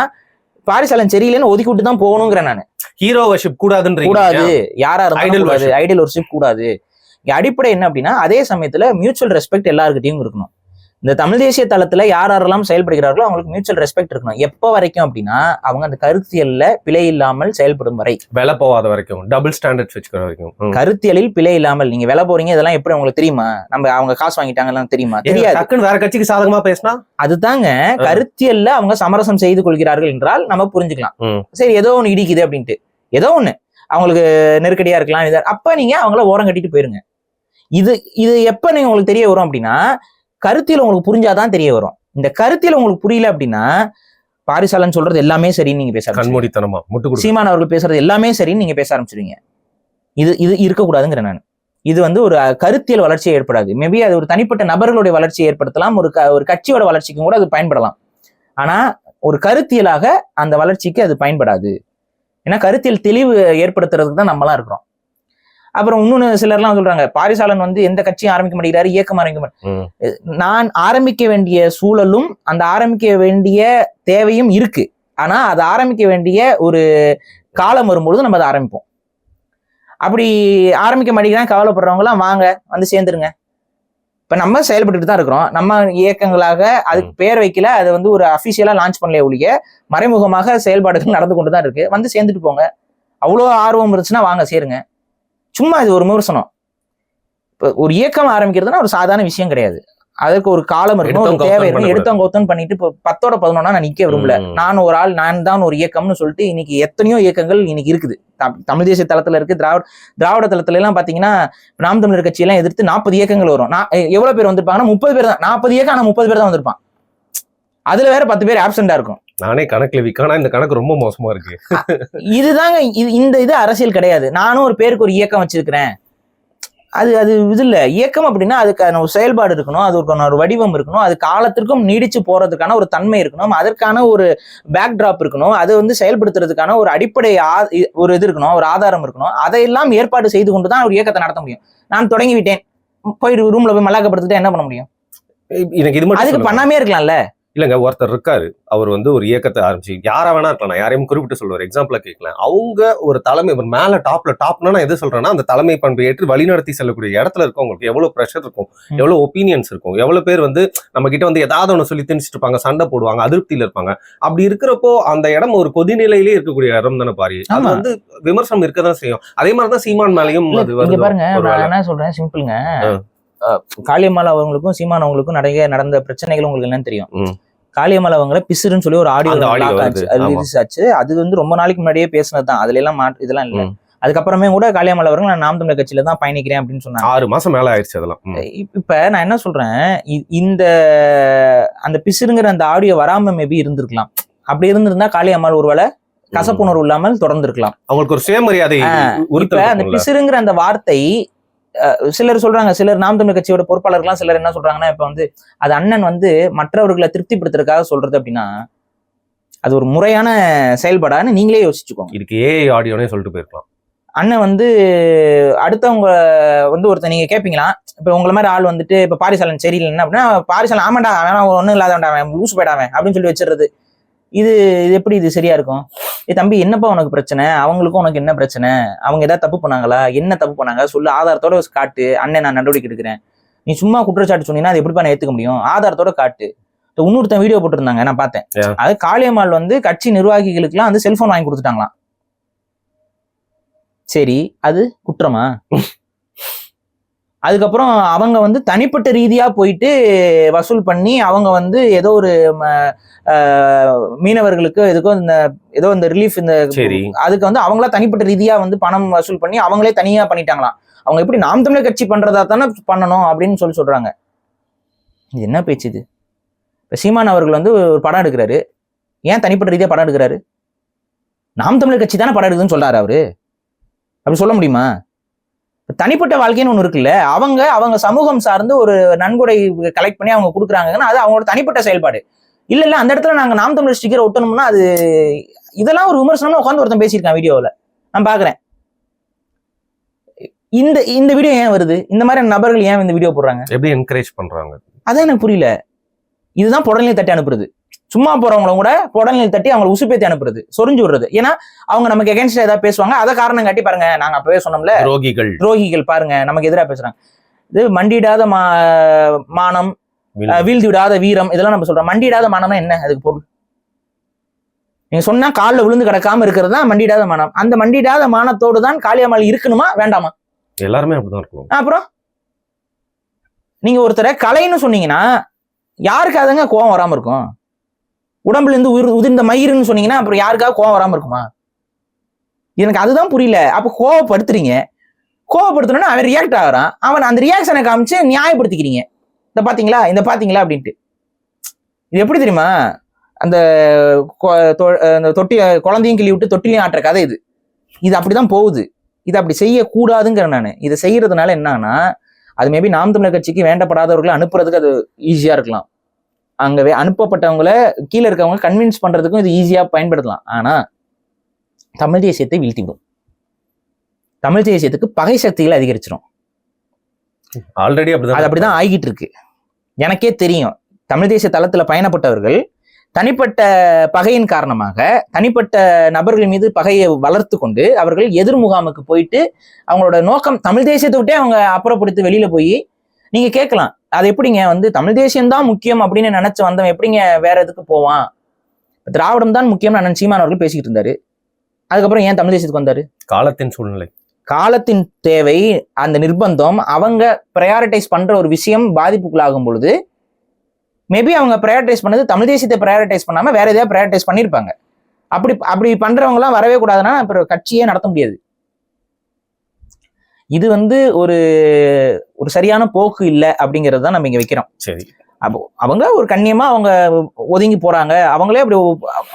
பாரிசாலன் சரியில்லைன்னு ஒதுக்கி விட்டு தான் போகணுங்கிறேன். நான் ஹீரோ வர்ஷிப் கூடாது, யாரா இருந்தாலும் ஐடியல் வர்ஷிப் கூடாது. அடிப்படை என்ன அப்படின்னா, அதே சமயத்துல மியூச்சுவல் ரெஸ்பெக்ட் எல்லாருக்கிட்டையும் இருக்கணும். இந்த தமிழ் தேசிய தளத்துல யாரெல்லாம் செயல்படுகிறார்களோ அவங்களுக்கு மியூச்சுவல் ரெஸ்பெக்ட் இருக்கணும். எப்போ வரைக்கும் அப்படின்னா அவங்க அந்த கருத்தியல்ல பிழை இல்லாமல் செயல்படும் வரை, விலை போகாத வரைக்கும், டபுள் ஸ்டாண்டர்ட்ஸ் வச்சுக்கிற வரைக்கும். கருத்தியலில் பிழை இல்லாமல். நீங்க விலை போறீங்க இதெல்லாம் எப்படி உங்களுக்கு தெரியுமா? நம்ம அவங்க காசு வாங்கிட்டாங்கலாம் தெரியுமா? தெரியாது. டக்குன்னு வேற கட்சிக்கு சாதகமா பேசினா அதுதாங்க கருத்தியல்ல அவங்க சமரசம் செய்து கொள்கிறார்கள் என்றால் நம்ம புரிஞ்சுக்கலாம். சரி ஏதோ ஒண்ணு இடிக்குது அப்படின்ட்டு, ஏதோ ஒண்ணு அவங்களுக்கு நெருக்கடியா இருக்கலாம், அப்ப நீங்க அவங்கள ஓரம் கட்டிட்டு போயிருங்க. இது எப்ப நீங்க உங்களுக்கு தெரிய வரும் அப்படின்னா, கருத்தியல் உங்களுக்கு புரிஞ்சாதான் தெரிய வரும். இந்த கருத்தியல் உங்களுக்கு புரியல அப்படின்னா, பாரிசாலன் சொல்றது எல்லாமே சரின்னு நீங்க பேச கண்மூடித்தனமா, சீமான் அவர்கள் பேசுறது எல்லாமே சரின்னு நீங்க பேச ஆரம்பிச்சிருவீங்க. இது இருக்கக்கூடாதுங்கிற நான். இது ஒரு கருத்தியல் வளர்ச்சியை ஏற்படாது. மேபி அது ஒரு தனிப்பட்ட நபர்களுடைய வளர்ச்சியை ஏற்படுத்தலாம், ஒரு கட்சியோட வளர்ச்சிக்கும் கூட அது பயன்படலாம். ஆனா ஒரு கருத்தியலாக அந்த வளர்ச்சிக்கு அது பயன்படாது. ஏன்னா கருத்தியல் தெளிவு ஏற்படுத்துறதுக்கு தான் நம்மளாம் இருக்கிறோம். அப்புறம் இன்னொன்னு சிலர்லாம் சொல்றாங்க, பாரிசாலன் எந்த கட்சியும் ஆரம்பிக்க மாட்டேங்கிறாரு, இயக்கம் ஆரம்பிக்க நான் ஆரம்பிக்க வேண்டிய சூழலும் அந்த ஆரம்பிக்க வேண்டிய தேவையும் இருக்கு. ஆனா அதை ஆரம்பிக்க வேண்டிய ஒரு காலம் வரும்பொழுது நம்ம அதை ஆரம்பிப்போம். அப்படி ஆரம்பிக்க மாட்டேங்கிறாங்க கவலைப்படுறவங்க எல்லாம் வாங்க சேர்ந்துருங்க. இப்ப நம்ம செயல்பட்டு தான் இருக்கிறோம். நம்ம இயக்கங்களாக அதுக்கு பேர் வைக்கல, அது ஒரு அபிஷியலா லான்ச் பண்ணல ஒழிய மறைமுகமாக செயல்பாடுகள் நடந்து கொண்டுதான் இருக்கு. சேர்ந்துட்டு போங்க. அவ்வளோ ஆர்வம் இருந்துச்சுன்னா வாங்க சேருங்க. சும்மா இது ஒரு விமர்சனம். இப்போ ஒரு இயக்கம் ஆரம்பிக்கிறதுனா ஒரு சாதாரண விஷயம் கிடையாது. அதுக்கு ஒரு காலம் இருக்கணும், ஒரு தேவை இருக்கணும். எடுத்தவங்க பண்ணிட்டு இப்போ 10ஓட 11 நான் நிக்க விரும்பல. நான் தான் ஒரு இயக்கம்னு சொல்லிட்டு இன்னைக்கு எத்தனையோ இயக்கங்கள் இன்னைக்கு இருக்குது. தமிழ் தேசிய தளத்துல இருக்கு, திராவிட தளத்துல எல்லாம் பாத்தீங்கன்னா நாம் தமிழர் கட்சி எல்லாம் எதிர்த்து 40 இயக்கங்கள் வரும். எவ்வளவு பேர் வந்திருப்பாங்கன்னா 30 பேர் தான். 40 இயக்கம் ஆனா 30 பேர் தான் வந்திருப்பான். அதுல வேற 10 பேர் ஆப்சென்டா இருக்கும். நானே கணக்குல விக்கானா இந்த கணக்கு ரொம்ப மோசமா இருக்கு. இதுதாங்க இது அரசியல் கிடையாது. நானும் ஒரு பேருக்கு ஒரு இயக்கம் வச்சிருக்கிறேன், அது இது இல்ல. இயக்கம் அப்படின்னா அதுக்கான ஒரு செயல்பாடு இருக்கணும், அதுக்கான ஒரு வடிவம் இருக்கணும், அது காலத்திற்கும் நீடிச்சு போறதுக்கான ஒரு தன்மை இருக்கணும், அதற்கான ஒரு பேக் டிராப் இருக்கணும், அது செயல்படுத்துறதுக்கான ஒரு அடிப்படை ஒரு இது இருக்கணும், ஒரு ஆதாரம் இருக்கணும். அதையெல்லாம் ஏற்பாடு செய்து கொண்டுதான் ஒரு இயக்கத்தை நடத்த முடியும். நான் தொடங்கி விட்டேன், போய் ரூம்ல போய் மல்லாக்கப்படுத்திட்டு என்ன பண்ண முடியும்? அதுக்கு பண்ணாமே இருக்கலாம்ல. இல்லைங்க, ஒருத்தர் இருக்காரு, அவர் ஒரு இயக்கத்தை ஆரம்பிச்சு யாரா வேணா இருக்கலாம், நான் யாரையும் குறிப்பிட்டு சொல்லுவார், எக்ஸாம்பிளா கேட்கலாம். அவங்க ஒரு தலைமை மேல டாப்னா நான் எது சொல்றேன்னா, அந்த தலைமை பண்பு ஏற்று வழிநடத்தி செல்லக்கூடிய இடத்துல இருக்கவங்களுக்கு எவ்வளவு ப்ரெஷர் இருக்கும், எவ்வளவு ஒப்பீனியன்ஸ் இருக்கும், எவ்வளவு பேர் நம்ம கிட்ட ஏதாவது ஒண்ணு சொல்லி திணிச்சிட்டு இருப்பாங்க, சண்டை போடுவாங்க, அதிருப்தியில இருப்பாங்க. அப்படி இருக்கிறப்போ அந்த இடம் ஒரு கொதிநிலையிலே இருக்கக்கூடிய இடம் தானே பாரு. அது விமர்சனம் இருக்கதான் செய்யும். அதே மாதிரிதான் சீமான் மேலையும் பாருங்க. நான் என்ன சொல்றேன், சிம்பிள்ங்க. காளியம்மாள் அவங்களுக்கும் சீமான் அவங்களுக்கும் நடந்த பிரச்சனைகள் உங்களுக்கு என்னன்னு தெரியும். காளியம்மாள் அவங்கள பிசுறுன்னு சொல்லி ஒரு ஆடியோ ரிலீஸ் ஆச்சு. அது ரொம்ப நாளைக்கு முன்னாடியே பேசினதுதான். அதுல எல்லாம் இதெல்லாம் இல்ல. அதுக்கப்புறமே கூட காளியம்மாள் அவர்கள் நான் நாம் தமிழர் கட்சியில தான் பயணிக்கிறேன் அப்படின்னு சொன்னாங்க. 6 மாசம் மேல ஆயிடுச்சு அதெல்லாம். இப்ப நான் என்ன சொல்றேன், அந்த பிசுறுங்கிற அந்த ஆடியோ வராம மேபி இருந்திருக்கலாம். அப்படி இருந்திருந்தா காளியம்மாள் ஒருவேளை கசப்புணர்வு இல்லாமல் தொடர்ந்து இருக்கலாம். அவங்களுக்கு ஒரு சுயமரியாதை. அந்த பிசுறுங்கிற அந்த வார்த்தை சிலர் சொல்றாங்க, சிலர் நாம் தமிழர் கட்சியோட பொறுப்பாளர்கள்லாம் சிலர் என்ன சொல்றாங்கன்னா, இப்ப அது அண்ணன் மற்றவர்களை திருப்திப்படுத்துறதுக்காக சொல்றது அப்படின்னா அது ஒரு முறையான செயல்பாடான்னு நீங்களே யோசிச்சுக்கோங்க. இதுக்கு ஏஐ ஆடியோனே சொல்லிட்டு போயிருக்கலாம். அண்ணன் அடுத்தவங்க ஒருத்தர் நீங்க கேட்பீங்களா, இப்ப உங்களை மாதிரி ஆள் இப்ப பாரிசாலன் சரியில்லைன்னா அப்படின்னா, பாரிசாலன் ஆமாண்டா அவன் ஒண்ணும் இல்லாதவன் லூசு போயிடாவன் அப்படின்னு சொல்லி வச்சிடுறது. இது எப்படி இது சரியா இருக்கும்? தம்பி என்னப்பா உனக்கு பிரச்சனை, அவங்களுக்கும் உனக்கு என்ன பிரச்சனை, அவங்க ஏதாவது தப்பு பண்ணாங்களா, என்ன தப்பு பண்ணாங்க சொல்லு, ஆதாரத்தோட காட்டு, அண்ணன் நான் நடவடிக்கை எடுக்கிறேன். நீ சும்மா குற்றச்சாட்டு சொன்னீங்கன்னா அது எப்படிப்பா நான் ஏத்துக்க முடியும்? ஆதாரத்தோட காட்டு. இன்னொருத்தன் வீடியோ போட்டுருந்தாங்க, நான் பார்த்தேன். அது காளியம்மாள் கட்சி நிர்வாகிகளுக்கு எல்லாம் செல்போன் வாங்கி கொடுத்துட்டாங்களாம். சரி, அது குற்றமா? அதுக்கப்புறம் அவங்க தனிப்பட்ட ரீதியா போயிட்டு வசூல் பண்ணி அவங்க ஏதோ ஒரு மீனவர்களுக்கு ஏதோ இந்த ரிலீஃப் அதுக்கு அவங்களா தனிப்பட்ட ரீதியா பணம் வசூல் பண்ணி அவங்களே தனியா பண்ணிட்டாங்களாம். அவங்க எப்படி நாம் தமிழர் கட்சி பண்றதா தானே பண்ணணும் அப்படின்னு சொல்றாங்க. இது என்ன பேச்சு இது? இப்ப சீமான் அவர்கள் ஒரு படம் எடுக்கிறாரு, ஏன் தனிப்பட்ட ரீதியா படம் எடுக்கிறாரு? நாம் தமிழர் கட்சி தானே படம் எடுக்குதுன்னு சொல்றாரு அவரு. அப்படி சொல்ல முடியுமா? தனிப்பட்ட வாழ்க்கைன்னு ஒண்ணு இருக்குல்ல. அவங்க சமூகம் சார்ந்து ஒரு நன்கொடை கலெக்ட் பண்ணி அவங்க கொடுக்குறாங்கன்னா அது அவங்களோட தனிப்பட்ட செயல்பாடு. இல்ல அந்த இடத்துல நாங்க நாம் தமிழர் ஸ்டிக்கர் ஒட்டணும்னா அது இதெல்லாம் ஒரு விமர்சனம்னு உட்காந்து ஒருத்தன் பேசியிருக்கான் வீடியோவில், நான் பாக்குறேன். இந்த வீடியோ ஏன் வருது? இந்த மாதிரி நபர்கள் ஏன் இந்த வீடியோ போடுறாங்க? எப்படி என்கரேஜ் பண்றாங்க? அதான் எனக்கு புரியல. இதுதான் புடநிலை தட்டி அனுப்புறது. சும்மா போறவங்களும் கூட புடநிலை தட்டி அவங்களை உசுப்பேத்தி அனுப்புறது, சொரிஞ்சு விடுறது. ஏன்னா அவங்க நமக்கு எகென்ஸ்டா ஏதாவது பேசுவாங்க, அதை காரணம் காட்டி பாருங்க நாங்க அப்பவே சொன்னோம்ல, துரோகிகள் பாருங்க நமக்கு எதிராக பேசுறாங்க. இது மண்டியிடாத மானம், வீழ்ந்து விடாத வீரம், இதெல்லாம் நம்ம சொல்றோம். மண்டியிடாத மனம்னா என்ன அதுக்கு பொருள்? நீங்க சொன்னா காலில் விழுந்து கிடக்காம இருக்கிறது தான் மண்டியிடாத மனம். அந்த மண்டியிடாத மானத்தோடு தான் காளியம்மாள் இருக்கணுமா வேண்டாமா? எல்லாருமே அப்படிதான் இருக்கும். அப்புறம் நீங்க ஒருத்தரை கலைன்னு சொன்னீங்கன்னா யாருக்காதுங்க கோவம் வராம இருக்கும்? உடம்புல இருந்து உதிர்ந்த மயிருன்னு சொன்னீங்கன்னா அப்புறம் யாருக்காவது கோவம் வராம இருக்குமா? எனக்கு அதுதான் புரியல. அப்ப கோவப்படுத்துறீங்க, கோவப்படுத்தணும்னா அவன் ரியாக்ட் ஆகிறான், அவன் அந்த ரியாக்ஷனை காமிச்சு நியாயப்படுத்திக்கிறீங்க. இந்த பாத்தீங்களா அப்படின்ட்டு. இது எப்படி தெரியுமா? அந்த தொட்டி குழந்தையும் கிள்ளி விட்டு தொட்டிலையும் ஆட்டுற கதை இது. இது அப்படிதான் போகுது. இது அப்படி செய்யக்கூடாதுங்கிற நான். இதை செய்யறதுனால என்னன்னா, அது மேபி நாம் தமிழர் கட்சிக்கு வேண்டப்படாதவர்களை அனுப்புறதுக்கு அது ஈஸியா இருக்கலாம். அங்கவே அனுப்பப்பட்டவங்களை கீழே இருக்கவங்க கன்வின்ஸ் பண்றதுக்கும் இது ஈஸியா பயன்படுத்தலாம். ஆனா தமிழ் தேசியத்தை வீழ்த்திவிடும். தமிழ் தேசியத்துக்கு பகை சக்திகளை அதிகரிச்சிடும். ஆல்ரெடி அப்படிதான் ஆகிட்டு இருக்கு. எனக்கே தெரியும். தமிழ் தேசிய தளத்துல பயணப்பட்டவர்கள் தனிப்பட்ட பகையின் காரணமாக தனிப்பட்ட நபர்கள் மீது பகையை வளர்த்து கொண்டு அவர்கள் எதிர் முகாமுக்கு போயிட்டு அவங்களோட நோக்கம் தமிழ் தேசியத்தை விட்டே அவங்க அப்புறப்படுத்தி வெளியில போய் நீங்க கேட்கலாம், அது எப்படிங்க தமிழ் தேசியம் தான் முக்கியம் அப்படின்னு நினைச்சு வந்தவன் எப்படிங்க வேற எதுக்கு போவான்? திராவிடம் தான் முக்கியம் அண்ணன் சீமான் அவர்கள் பேசிக்கிட்டு இருந்தாரு. அதுக்கப்புறம் ஏன் தமிழ் தேசியத்துக்கு வந்தாரு? காலத்தின் சூழ்நிலை, காலத்தின் தேவை, அந்த நிர்பந்தம். அவங்க ப்ரையாரிட்டைஸ் பண்ற ஒரு விஷயம் பாதிப்புக்குள்ளாகும் பொழுது மேபி அவங்க ப்ரையாரிட்டைஸ் பண்ணது தமிழ் தேசியத்தை ப்ரையாரிட்டைஸ் பண்ணாம வேற எதையா ப்ரையாரிட்டைஸ் பண்ணியிருப்பாங்க. அப்படி பண்றவங்க எல்லாம் வரவே கூடாதுன்னா அப்புறம் கட்சியே நடத்த முடியாது. இது ஒரு சரியான போக்கு இல்லை அப்படிங்கிறது தான் நம்ம இங்க வைக்கிறோம். சரி, அப்போ அவங்க ஒரு கண்ணியமா அவங்க ஒதுங்கி போறாங்க. அவங்களே அப்படி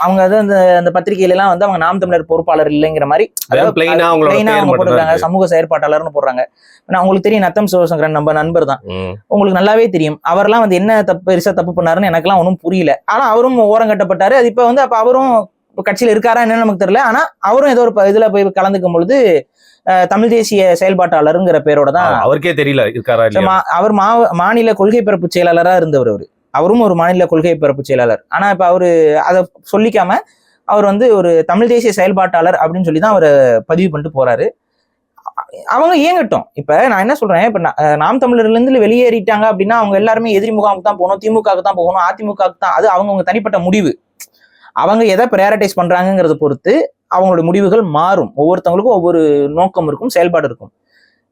அவங்க அந்த பத்திரிகையில எல்லாம் அவங்க நாம் தமிழர் பொறுப்பாளர் இல்லைங்கிற மாதிரி போட்டுருக்காங்க, சமூக செயற்பாட்டாளர்னு போடுறாங்க. உங்களுக்கு தெரியும், நத்தம் சிவசங்கரன் நம்ம நண்பர் தான், உங்களுக்கு நல்லாவே தெரியும். அவரெல்லாம் என்ன பெருசா தப்பு பண்ணாருன்னு எனக்கெல்லாம் ஒன்றும் புரியல. ஆனா அவரும் ஓரம் கட்டப்பட்டாரு. அது இப்ப அப்ப அவரும் கட்சியில இருக்காரா என்னன்னு நமக்கு தெரியல. ஆனா அவரும் ஏதோ ஒரு இதுல போய் கலந்துக்கும் பொழுது தமிழ் தேசிய செயல்பாட்டாளருங்கிற பேரோட தான், அவருக்கே தெரியல இருக்காரா. அவர் மாநில கொள்கை பரப்பு செயலாளரா இருந்தவர். அவரும் ஒரு மாநில கொள்கை பரப்பு செயலாளர். ஆனா இப்ப அவரு அதை சொல்லிக்காம அவர் ஒரு தமிழ் தேசிய செயல்பாட்டாளர் அப்படின்னு சொல்லி தான் அவர் பதிவு பண்ணிட்டு போறாரு. அவங்க இயங்கட்டும். இப்ப நான் என்ன சொல்றேன், இப்ப நாம் தமிழர்ல இருந்து வெளியேறிட்டாங்க அப்படின்னா அவங்க எல்லாருமே எதிரி முகாமுக்கு தான் போகணும், திமுகவுக்கு தான் போகணும், அதிமுகவுக்கு தான். அது அவங்க தனிப்பட்ட முடிவு. அவங்க எதை ப்ரையாரிட்டைஸ் பண்றாங்கிறத பொறுத்து அவங்களோட முடிவுகள் மாறும். ஒவ்வொருத்தவங்களுக்கும் ஒவ்வொரு நோக்கம் இருக்கும், செயல்பாடு இருக்கும்.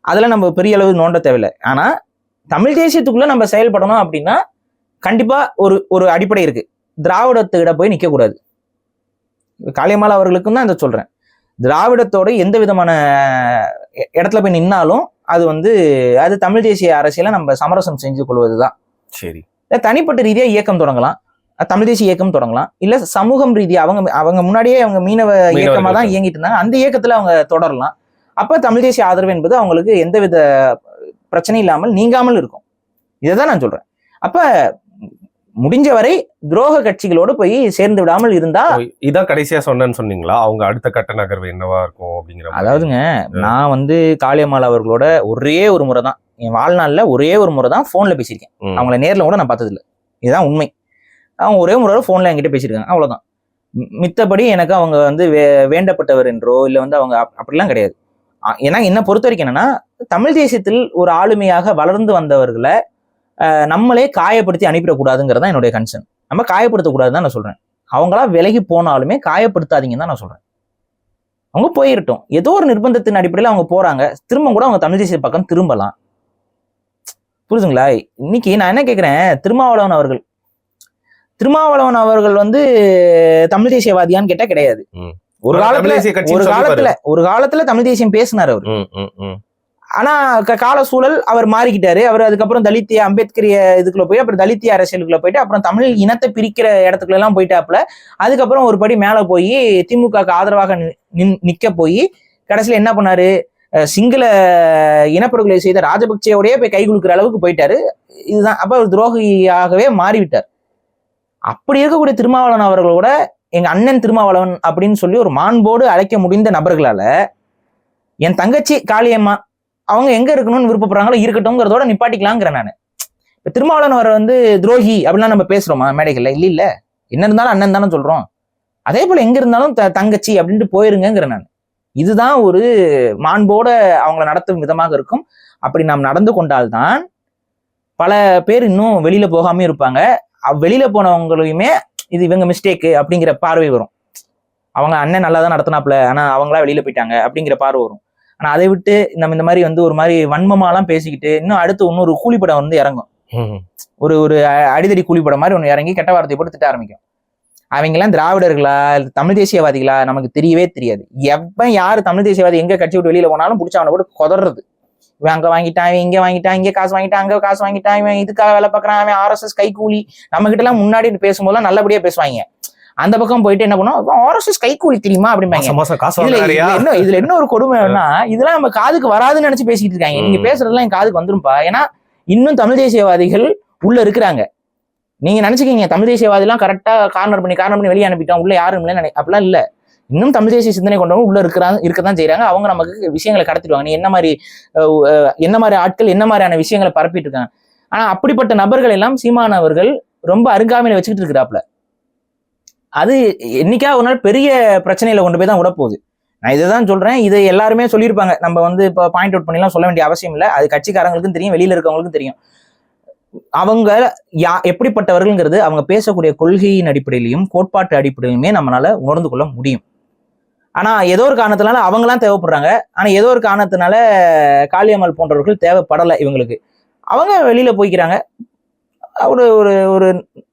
அதுல நம்ம பெரிய அளவு நோண்ட தேவையில்லை. ஆனா தமிழ் தேசியத்துக்குள்ள நம்ம செயல்படணும் அப்படின்னா கண்டிப்பா ஒரு அடிப்படை இருக்கு. திராவிடத்துக்கிட்ட போய் நிக்க கூடாது. காளியம்மாள் அவர்களுக்கும் தான் இதை சொல்றேன். திராவிடத்தோட எந்த விதமான இடத்துல போய் நின்னாலும் அது தமிழ் தேசிய அரசியலை நம்ம சமரசம் செஞ்சு கொள்வதுதான். சரி, தனிப்பட்ட ரீதியா இயக்கம் தொடங்கலாம், தமிழ் தேசிய இயக்கம் தொடங்கலாம், இல்ல சமூகம் ரீதியா அவங்க முன்னாடியே அவங்க மீனவ இயக்கமா தான் இயங்கிட்டு இருந்தாங்க, அந்த இயக்கத்துல அவங்க தொடரலாம். அப்ப தமிழ் தேசிய ஆதரவு என்பது அவங்களுக்கு எந்தவித பிரச்சனை இல்லாமல் நீங்காமல் இருக்கும். இதைதான் நான் சொல்றேன். அப்ப முடிஞ்ச வரை துரோக கட்சிகளோடு போய் சேர்ந்து விடாமல் இருந்தா. இதான் கடைசியா சொன்னேன்னு சொன்னீங்களா, அவங்க அடுத்த கட்ட நகர்வு என்னவா இருக்கும் அப்படிங்கிற? அதாவதுங்க, நான் காளியம்மாள் அவர்களோட ஒரே ஒரு முறை தான், என் வாழ்நாள்ல ஒரே ஒரு முறை தான் போன்ல பேசியிருக்கேன். அவங்கள நேர்ல கூட நான் பார்த்தது இல்லை. இதுதான் உண்மை. அவங்க ஒரே முறை போன்ல என்கிட்ட பேசியிருக்காங்க, அவ்வளவுதான். மித்தபடி எனக்கு அவங்க வேண்டப்பட்டவர் என்றோ இல்ல அவங்க அப்படிலாம் கிடையாது. ஏன்னா என்ன பொறுத்த வரைக்கும் என்னன்னா, தமிழ் தேசியத்தில் ஒரு ஆளுமையாக வளர்ந்து வந்தவர்களை நம்மளே காயப்படுத்தி அனுப்பிடக்கூடாதுங்கிறதான் என்னுடைய கன்சர்ன். நம்ம காயப்படுத்தக்கூடாதுன்னு தான் நான் சொல்றேன். அவங்களா விலகி போனாலுமே காயப்படுத்தாதீங்கன்னு தான் நான் சொல்றேன். அவங்க போயிரட்டும். ஏதோ ஒரு நிர்பந்தத்தின் அடிப்படையில் அவங்க போறாங்க, திரும்ப கூட அவங்க தமிழ் தேசிய பக்கம் திரும்பலாம். புரியுதுங்களா? இன்னைக்கு நான் என்ன கேட்கிறேன், திருமாவளவன் அவர்கள் தமிழ் தேசியவாதியான்னு கேட்டா கிடையாது. ஒரு காலத்துல தமிழ் தேசியம் பேசினார் அவர். ஆனா கால சூழல் அவர் மாறிக்கிட்டாரு. அவர் அதுக்கப்புறம் தலித்திய அம்பேத்கரிய இதுக்குள்ள போய் அப்புறம் தலித்திய அரசியலுக்குள்ள போயிட்டு அப்புறம் தமிழ் இனத்தை பிரிக்கிற இடத்துக்குள்ள எல்லாம் போயிட்டாப்புல. அதுக்கப்புறம் ஒரு படி மேல போய் திமுக ஆதரவாக நிக்க போய் கடைசியில என்ன பண்ணாரு, சிங்கள இனப்படுகொலை செய்த ராஜபக்சேயோடய போய் கை குலுக்கிற அளவுக்கு போயிட்டாரு. இதுதான். அப்ப ஒரு துரோகியாகவே மாறிவிட்டார். அப்படி இருக்கக்கூடிய திருமாவளவன் அவர்களோட எங்க அண்ணன் திருமாவளவன் அப்படின்னு சொல்லி ஒரு மாண்போடு அழைக்க முடிந்த நபர்களால என் தங்கச்சி காளியம்மா அவங்க எங்க இருக்கணும்னு விருப்பப்படுறாங்களோ இருக்கட்டும்ங்கிறதோட நிப்பாட்டிக்கலாங்கிறேன் நான். இப்ப திருமாவளவன் அவர் துரோகி அப்படிலாம் நம்ம பேசுறோமா மேடைகள்ல? இல்ல. என்ன இருந்தாலும் அண்ணன் தானே சொல்றோம். அதே போல எங்க இருந்தாலும் தங்கச்சி அப்படின்ட்டு போயிருங்கிற நான். இதுதான் ஒரு மாண்போட அவங்களை நடத்தும் விதமாக இருக்கும். அப்படி நாம் நடந்து கொண்டால்தான் பல பேர் இன்னும் வெளியில போகாம இருப்பாங்க. வெளியில போனவங்களையுமே இது இவங்க மிஸ்டேக்கு அப்படிங்கிற பார்வை வரும். அவங்க அண்ணன் நல்லா தான் நடத்தினாப்ல, ஆனா அவங்களா வெளியில போயிட்டாங்க அப்படிங்கிற பார்வை வரும். ஆனா அதை விட்டு நம்ம இந்த மாதிரி வந்து ஒரு மாதிரி வன்மமாலாம் பேசிக்கிட்டு இன்னும் அடுத்து இன்னொரு கூலிப்படம் வந்து இறங்கும். ஒரு அடிதடி கூலிப்படம் மாதிரி ஒன்று இறங்கி கெட்ட வார்த்தையை போட்டு திட்ட ஆரம்பிக்கும். அவங்கெல்லாம் திராவிடர்களா தமிழ் தேசியவாதிகளா நமக்கு தெரியவே தெரியாது. எப்ப யாரு தமிழ் தேசியவாதி எங்க கட்சி விட்டு வெளியில போனாலும் பிடிச்ச அவனை போட்டு கொதறது. இவன் அங்க வாங்கிட்டான், இவன் இங்க வாங்கிட்டான், இங்க காசு வாங்கிட்டான், அங்க காசு வாங்கிட்டான், இவன் இதுக்காக வேலை பார்க்கறான், அவன் ஆர்எஸ்எஸ் கைக்கூலி. நம்ம கிட்ட எல்லாம் முன்னாடி பேசும்போதெல்லாம் நல்லபடியா பேசுவாங்க. அந்த பக்கம் போயிட்டு என்ன பண்ணுவோம், ஆர்எஸ்எஸ் கைக்கூலி தெரியுமா அப்படிம்பாங்க. இதுல என்ன ஒரு கொடுமைன்னா, இதெல்லாம் நம்ம காதுக்கு வராதுன்னு நினைச்சு பேசிட்டு இருக்காங்க. நீங்க பேசுறதுலாம் என் காதுக்கு வந்துரும்பா. ஏன்னா இன்னும் தமிழ் தேசியவாதிகள் உள்ள இருக்கிறாங்க. நீங்க நினைச்சுக்கீங்க தமிழ் தேசியவாதி எல்லாம் கரெக்டா கார்னர் பண்ணி வெளியே அனுப்பிட்டோம், உள்ள யாரும் இல்லைன்னு அப்படிலாம் இல்ல. இன்னும் தமிழ் தேசிய சிந்தனை கொண்டவங்க உள்ள இருக்கதான் செய்யறாங்க. அவங்க நமக்கு விஷயங்களை கடத்திடுவாங்க. நீ என்ன மாதிரி ஆட்கள் என்ன மாதிரியான விஷயங்களை பரப்பிட்டு இருக்காங்க. ஆனா அப்படிப்பட்ட நபர்கள் எல்லாம் சீமான் அவர்கள் ரொம்ப அருங்காமையில வச்சுக்கிட்டு இருக்கிறாப்ல. அது என்னைக்கா ஒரு நாள் பெரிய பிரச்சனையில கொண்டு போய் தான் விட போகுது. நான் இதைதான் சொல்றேன். இதை எல்லாருமே சொல்லியிருப்பாங்க. நம்ம வந்து இப்போ பாயிண்ட் அவுட் பண்ணிலாம் சொல்ல வேண்டிய அவசியம் இல்லை. அது கட்சிக்காரங்களுக்கும் தெரியும், வெளியில இருக்கவங்களுக்கும் தெரியும். அவங்க எப்படிப்பட்டவர்கள்ங்கிறது அவங்க பேசக்கூடிய கொள்கையின் அடிப்படையிலையும் கோட்பாட்டு அடிப்படையிலுமே நம்மளால உணர்ந்து கொள்ள முடியும். ஆனா ஏதோ ஒரு காரணத்தினால அவங்களாம் தேவைப்படுறாங்க. ஆனா ஏதோ ஒரு காரணத்தினால காளியம்மாள் போன்றவர்கள் தேவைப்படலை இவங்களுக்கு. அவங்க வெளியில போய்க்கிறாங்க. ஒரு ஒரு ஒரு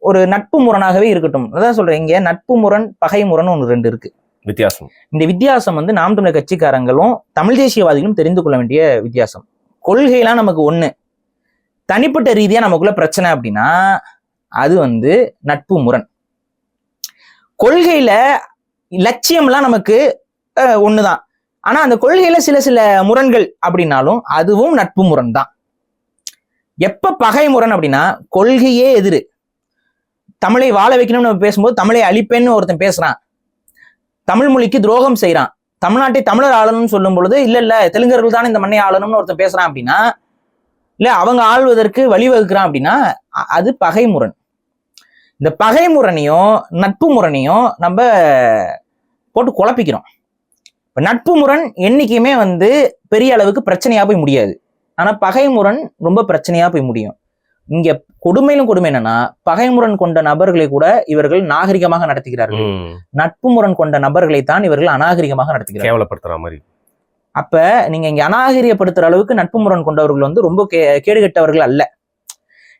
ஒரு நட்பு முரணாகவே இருக்கட்டும். அதான் சொல்றேன், இங்க நட்பு முரண் பகை முரண் ஒன்று 2 இருக்கு வித்தியாசம். இந்த வித்தியாசம் வந்து நாம் தமிழர் கட்சிக்காரங்களும் தமிழ் தேசியவாதிகளும் தெரிந்து கொள்ள வேண்டிய வித்தியாசம். கொள்கையெல்லாம் நமக்கு ஒண்ணு, தனிப்பட்ட ரீதியா நமக்குள்ள பிரச்சனை அப்படின்னா அது வந்து நட்பு முரண். கொள்கையில லட்சியம்லாம் நமக்கு ஒண்ணுதான். ஆனா அந்த கொள்கையில சில முரண்கள் அப்படின்னாலும் அதுவும் நட்பு முரண் தான். எப்ப பகை முரண் அப்படின்னா கொள்கையே எதிரு. தமிழை வாழ வைக்கணும்னு நம்ம பேசும்போது தமிழை அழிப்பேன்னு ஒருத்தன் பேசுறான், தமிழ் மொழிக்கு துரோகம் செய்யறான், தமிழ்நாட்டை தமிழர் ஆளணும்னு சொல்லும் பொழுது இல்ல தெலுங்கர்கள் தான் இந்த மண்ணை ஆளணும்னு ஒருத்தன் பேசுறான் அப்படின்னா, இல்ல அவங்க ஆள்வதற்கு வழிவகுக்கிறான் அப்படின்னா அது பகை முரண். இந்த பகை முரணையும் நட்பு முரணையும் நம்ம போட்டு குழப்பிக்கிறோம். இப்ப நட்பு முரண் என்னைக்குமே வந்து பெரிய அளவுக்கு பிரச்சனையா போய் முடியாது. ஆனா பகை முரண் ரொம்ப பிரச்சனையா போய் முடியும். இங்க கொடுமையிலும் கொடுமை என்னன்னா, பகை முரண் கொண்ட நபர்களை கூட இவர்கள் நாகரிகமாக நடத்துகிறார்கள், நட்பு முரண் கொண்ட நபர்களை தான் இவர்கள் அநாகரிகமாக நடத்துகிறார்கள், கேவலப்படுத்துற மாதிரி. அப்ப நீங்க இங்க அநாகரியப்படுத்துற அளவுக்கு நட்பு முரண் கொண்டவர்கள் வந்து ரொம்ப கேடுகட்டவர்கள் அல்ல.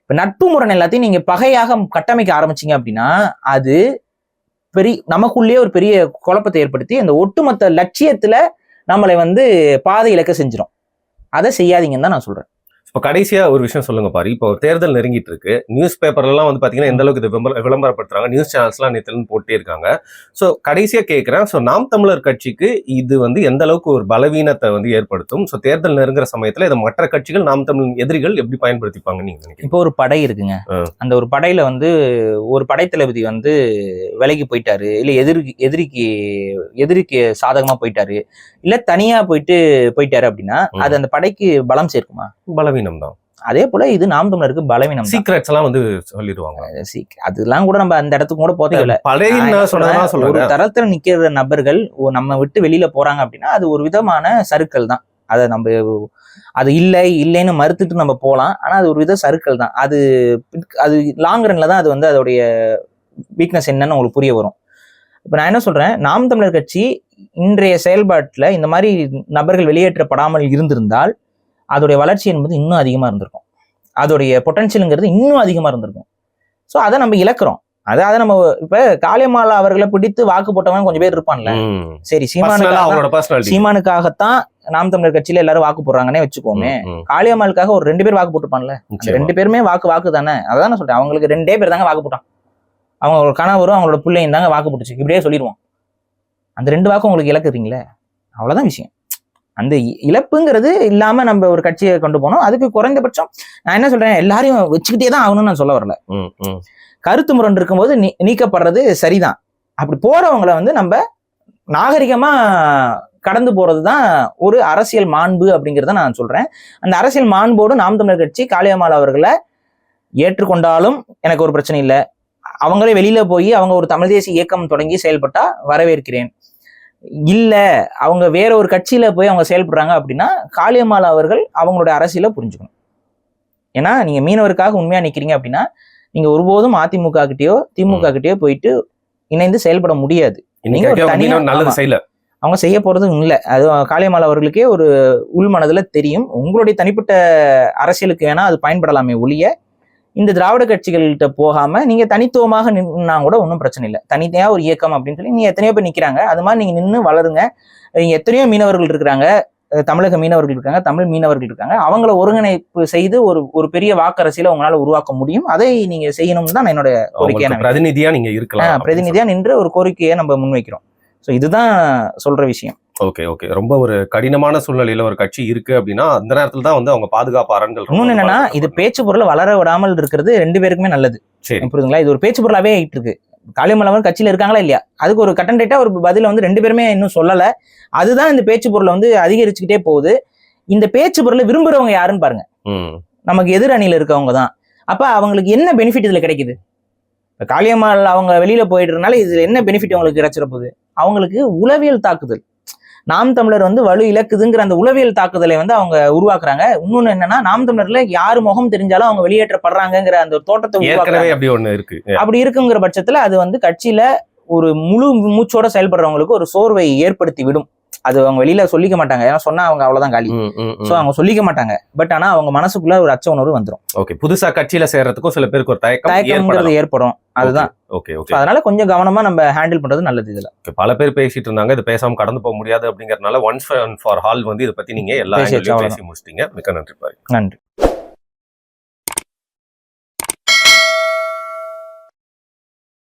இப்ப நட்பு முரண் எல்லாத்தையும் நீங்க பகையாக கட்டமைக்க ஆரம்பிச்சீங்க அப்படின்னா அது நமக்குள்ளேயே ஒரு பெரிய குழப்பத்தை ஏற்படுத்தி அந்த ஒட்டுமொத்த லட்சியத்துல நம்மளை வந்து பாதை இழக்க செஞ்சிடும். அதை செய்யாதீங்கன்னு தான் நான் சொல்றேன். இப்போ கடைசியா ஒரு விஷயம் சொல்லுங்க பாரு. இப்போ தேர்தல் நெருங்கிட்டு இருக்கு. நியூஸ் பேப்பர்லாம் வந்து பாத்தீங்கன்னா எந்த அளவுக்கு இது விளம்பரப்படுத்துறாங்க, நியூஸ் சேனல்ஸ்லாம் நேற்றுல போட்டே இருக்காங்க. ஸோ கடைசியா கேட்கிறேன், ஸோ நாம் தமிழர் கட்சிக்கு இது வந்து எந்த அளவுக்கு ஒரு பலவீனத்தை வந்து ஏற்படுத்தும்? ஸோ தேர்தல் நெருங்குற சமயத்துல இதை மற்ற கட்சிகள் நாம் தமிழ் எதிரிகள் எப்படி பயன்படுத்திப்பாங்க நீங்க நினைக்கிறீங்க? இப்போ ஒரு படை இருக்குங்க, அந்த ஒரு படையில வந்து ஒரு படைத்தளபதி வந்து விலகி போயிட்டாரு, இல்ல எதிரிக்கு சாதகமா போயிட்டாரு, இல்ல தனியா போயிட்டாரு அப்படின்னா அது அந்த படைக்கு பலம் சேர்க்குமா? பலவீனம் தான். அதே போல இது நாம் தமிழருக்கு பலவீனம். சீக்ரெட்ஸ் எல்லாம் வந்து சொல்லிடுவாங்க. அதெல்லாம் கூட நம்ம அந்த இடத்துக்கு கூட போதே. ஒரு தரத்துல நிக்கிற நபர்கள் நம்ம விட்டு வெளியில போறாங்க அப்படின்னா அது ஒரு விதமான சறுக்கல் தான். அதை நம்ம அது இல்லைன்னு மறுத்துட்டு நம்ம போகலாம். ஆனா அது ஒரு வித சறுக்கல் தான். அது லாங் ரன்ல தான் அது வந்து அதோடைய வீக்னஸ் என்னன்னு உங்களுக்கு புரிய வரும். இப்ப நான் என்ன சொல்றேன், நாம் தமிழர் கட்சி இன்றைய செயல்பாட்டுல இந்த மாதிரி நபர்கள் வெளியேற்றப்படாமல் இருந்திருந்தால் அதோடைய வளர்ச்சி என்பது இன்னும் அதிகமா இருந்திருக்கும், அதோடைய பொட்டன்ஷியலுங்கிறது இன்னும் அதிகமா இருந்திருக்கும். ஸோ அதை நம்ம இழக்கிறோம். அதாவது நம்ம இப்ப காளியம்மாள் அவர்களை பிடித்து வாக்கு போட்டவங்க கொஞ்சம் பேர் இருப்பான்ல, சரி சீமானுக்காகத்தான் நாம் தமிழர் கட்சியில எல்லாரும் வாக்கு போடுறாங்கன்னே வச்சுக்கோமே, காளியம்மாளுக்காக ஒரு 2 பேர் வாக்கு போட்டுப்பான்ல, 2 பேருமே வாக்கு தானே. அதான் நான் சொல்றேன், அவங்களுக்கு 2 பேர் தாங்க வாக்கு போட்டான், அவங்க கணவரும் அவங்களோட பிள்ளையும் தாங்க வாக்கு போட்டுச்சு, இப்படியே சொல்லிடுவோம். அந்த 2 வாக்கும் உங்களுக்கு இழக்குறீங்களே, அவ்வளவுதான் விஷயம். அந்த இழப்புங்கிறது இல்லாம நம்ம ஒரு கட்சியை கொண்டு போனோம். அதுக்கு குறைந்தபட்சம் நான் என்ன சொல்றேன், எல்லாரையும் வச்சுக்கிட்டே தான் ஆகணும்னு நான் சொல்ல வரல. கருத்து முரண் இருக்கும்போது நீக்கப்படுறது சரிதான். அப்படி போறவங்களை வந்து நம்ம நாகரிகமா கடந்து போறதுதான் ஒரு அரசியல் மாண்பு அப்படிங்கிறத நான் சொல்றேன். அந்த அரசியல் மாண்போடு நாம் தமிழர் கட்சி காளியம்மாள் அவர்களை ஏற்றுக்கொண்டாலும் எனக்கு ஒரு பிரச்சனை இல்லை. அவங்களே வெளியில போய் அவங்க ஒரு தமிழ் தேசிய இயக்கம் தொடங்கி செயல்பட்டா வரவேற்கிறேன். இல்ல அவங்க வேற ஒரு கட்சியில போய் அவங்க செயல்படுறாங்க அப்படின்னா காளியம்மாள் அவர்கள் அவங்களுடைய அரசியலை புரிஞ்சுக்கணும். ஏன்னா நீங்க மீனவருக்காக உண்மையா நிக்கிறீங்க அப்படின்னா நீங்க ஒருபோதும் அதிமுக கிட்டயோ திமுக கிட்டயோ போயிட்டு இணைந்து செயல்பட முடியாது. நீங்க ஒரு தனியா நல்லது செய்யல, அவங்க செய்ய போறதும் இல்லை. அது காளியம்மாள் அவர்களுக்கே ஒரு உள் மனதுல தெரியும். உங்களுடைய தனிப்பட்ட அரசியலுக்கு வேணா அது பயன்படலாமே ஒழிய இந்த திராவிட கட்சிகள்கிட்ட போகாம நீங்க தனித்துவமாக நின்னா கூட ஒன்றும் பிரச்சனை இல்லை. தனித்தையா ஒரு இயக்கம் அப்படின்னு சொல்லி நீங்க எத்தனையோ பேர் நிக்கிறாங்க. அது மாதிரி நீங்க நின்று வளருங்க. இங்க எத்தனையோ மீனவர்கள் இருக்கிறாங்க, தமிழக மீனவர்கள் இருக்காங்க, தமிழ் மீனவர்கள் இருக்காங்க. அவங்கள ஒருங்கிணைப்பு செய்து ஒரு பெரிய வாக்கரசியலை உங்களால உருவாக்க முடியும். அதை நீங்க செய்யணும்னு தான் என்னோட கோரிக்கையான பிரதிநிதியா நீங்க இருக்கலாம். பிரதிநிதியா நின்று ஒரு கோரிக்கையை நம்ம முன்வைக்கிறோம். ஸோ இதுதான் சொல்ற விஷயம். Okay okay. ரொம்ப ஒரு கடினமான சூழ்நிலையில ஒரு கட்சி இருக்கு அப்படின்னா அந்த நேரத்துல தான் வந்து அவங்க பாதுகாப்பு அரண்கள். இன்னொன்னு என்னன்னா, இது பேச்சு பொருளை வளர விடாமல் இருக்கிறது 2 பேருக்குமே நல்லது. சரி, புரியுதுங்களா? இது ஒரு பேச்சு பொருளாவே ஆயிட்டு இருக்கு. காளியம்மாள் கட்சியில இருக்காங்களா இல்லையா, அதுக்கு ஒரு கட்டன் டேட்டா ஒரு பதில வந்து 2 பேருமே இன்னும் சொல்லல. அதுதான் இந்த பேச்சு பொருளை வந்து அதிகரிச்சுக்கிட்டே போகுது. இந்த பேச்சு பொருளை விரும்புறவங்க யாருன்னு பாருங்க. நமக்கு எதிர் அணியில இருக்கவங்க தான். அப்ப அவங்களுக்கு என்ன பெனிஃபிட் இதுல கிடைக்குது? காளியம்மாள் அவங்க வெளியில போயிட்டு இருந்தால இதுல என்ன பெனிஃபிட் அவங்களுக்கு கிடைச்சிட போகுது? அவங்களுக்கு உளவியல் தாக்குதல். நாம் தமிழர் வந்து வலு இழக்குதுங்கிற அந்த உளவியல் தாக்குதலை வந்து அவங்க உருவாக்குறாங்க. இன்னொன்னு என்னன்னா, நாம் தமிழர்ல யாரு முகம் தெரிஞ்சாலும் அவங்க வெளியேற்றப்படுறாங்கிற அந்த ஒரு தோட்டத்தை உருவாக்குறாங்க. அப்படி ஒண்ணு இருக்கு. அப்படி இருக்குங்கிற பட்சத்துல அது வந்து கட்சியில ஒரு முழு மூச்சோட செயல்படுறவங்களுக்கு ஒரு சோர்வை ஏற்படுத்தி விடும். அது அவங்க வெளியில சொல்லிக்க மாட்டாங்க. ஏன்னா சொன்னா அவங்க அவ்வளவுதான் காலி. சோ அவங்க சொல்லிக்க மாட்டாங்க. பட் ஆனா அவங்க மனசுக்குள்ள ஒரு அச்ச உணர்வு வந்துடும். ஓகே. புதுசா கட்சியில சேர்றதுக்கும் சில பேருக்கு ஒரு தயக்கம்ங்கிறது ஏற்படும். அதுதான். Okay okay. அதனால கொஞ்சம் கவனமா நம்ம ஹேண்டில் பண்றது நல்லது. இதுல பல பேர் பேசிட்டு இருந்தாங்க, இது பேசாம கடந்து போக முடியாது அப்படிங்கறதுனால ஒன்ஸ் அண்ட் ஃபார் ஆல் வந்து இதை பத்தி நீங்க எல்லா பேசி முடிச்சிட்டீங்க. மிக்க நன்றி. நன்றி.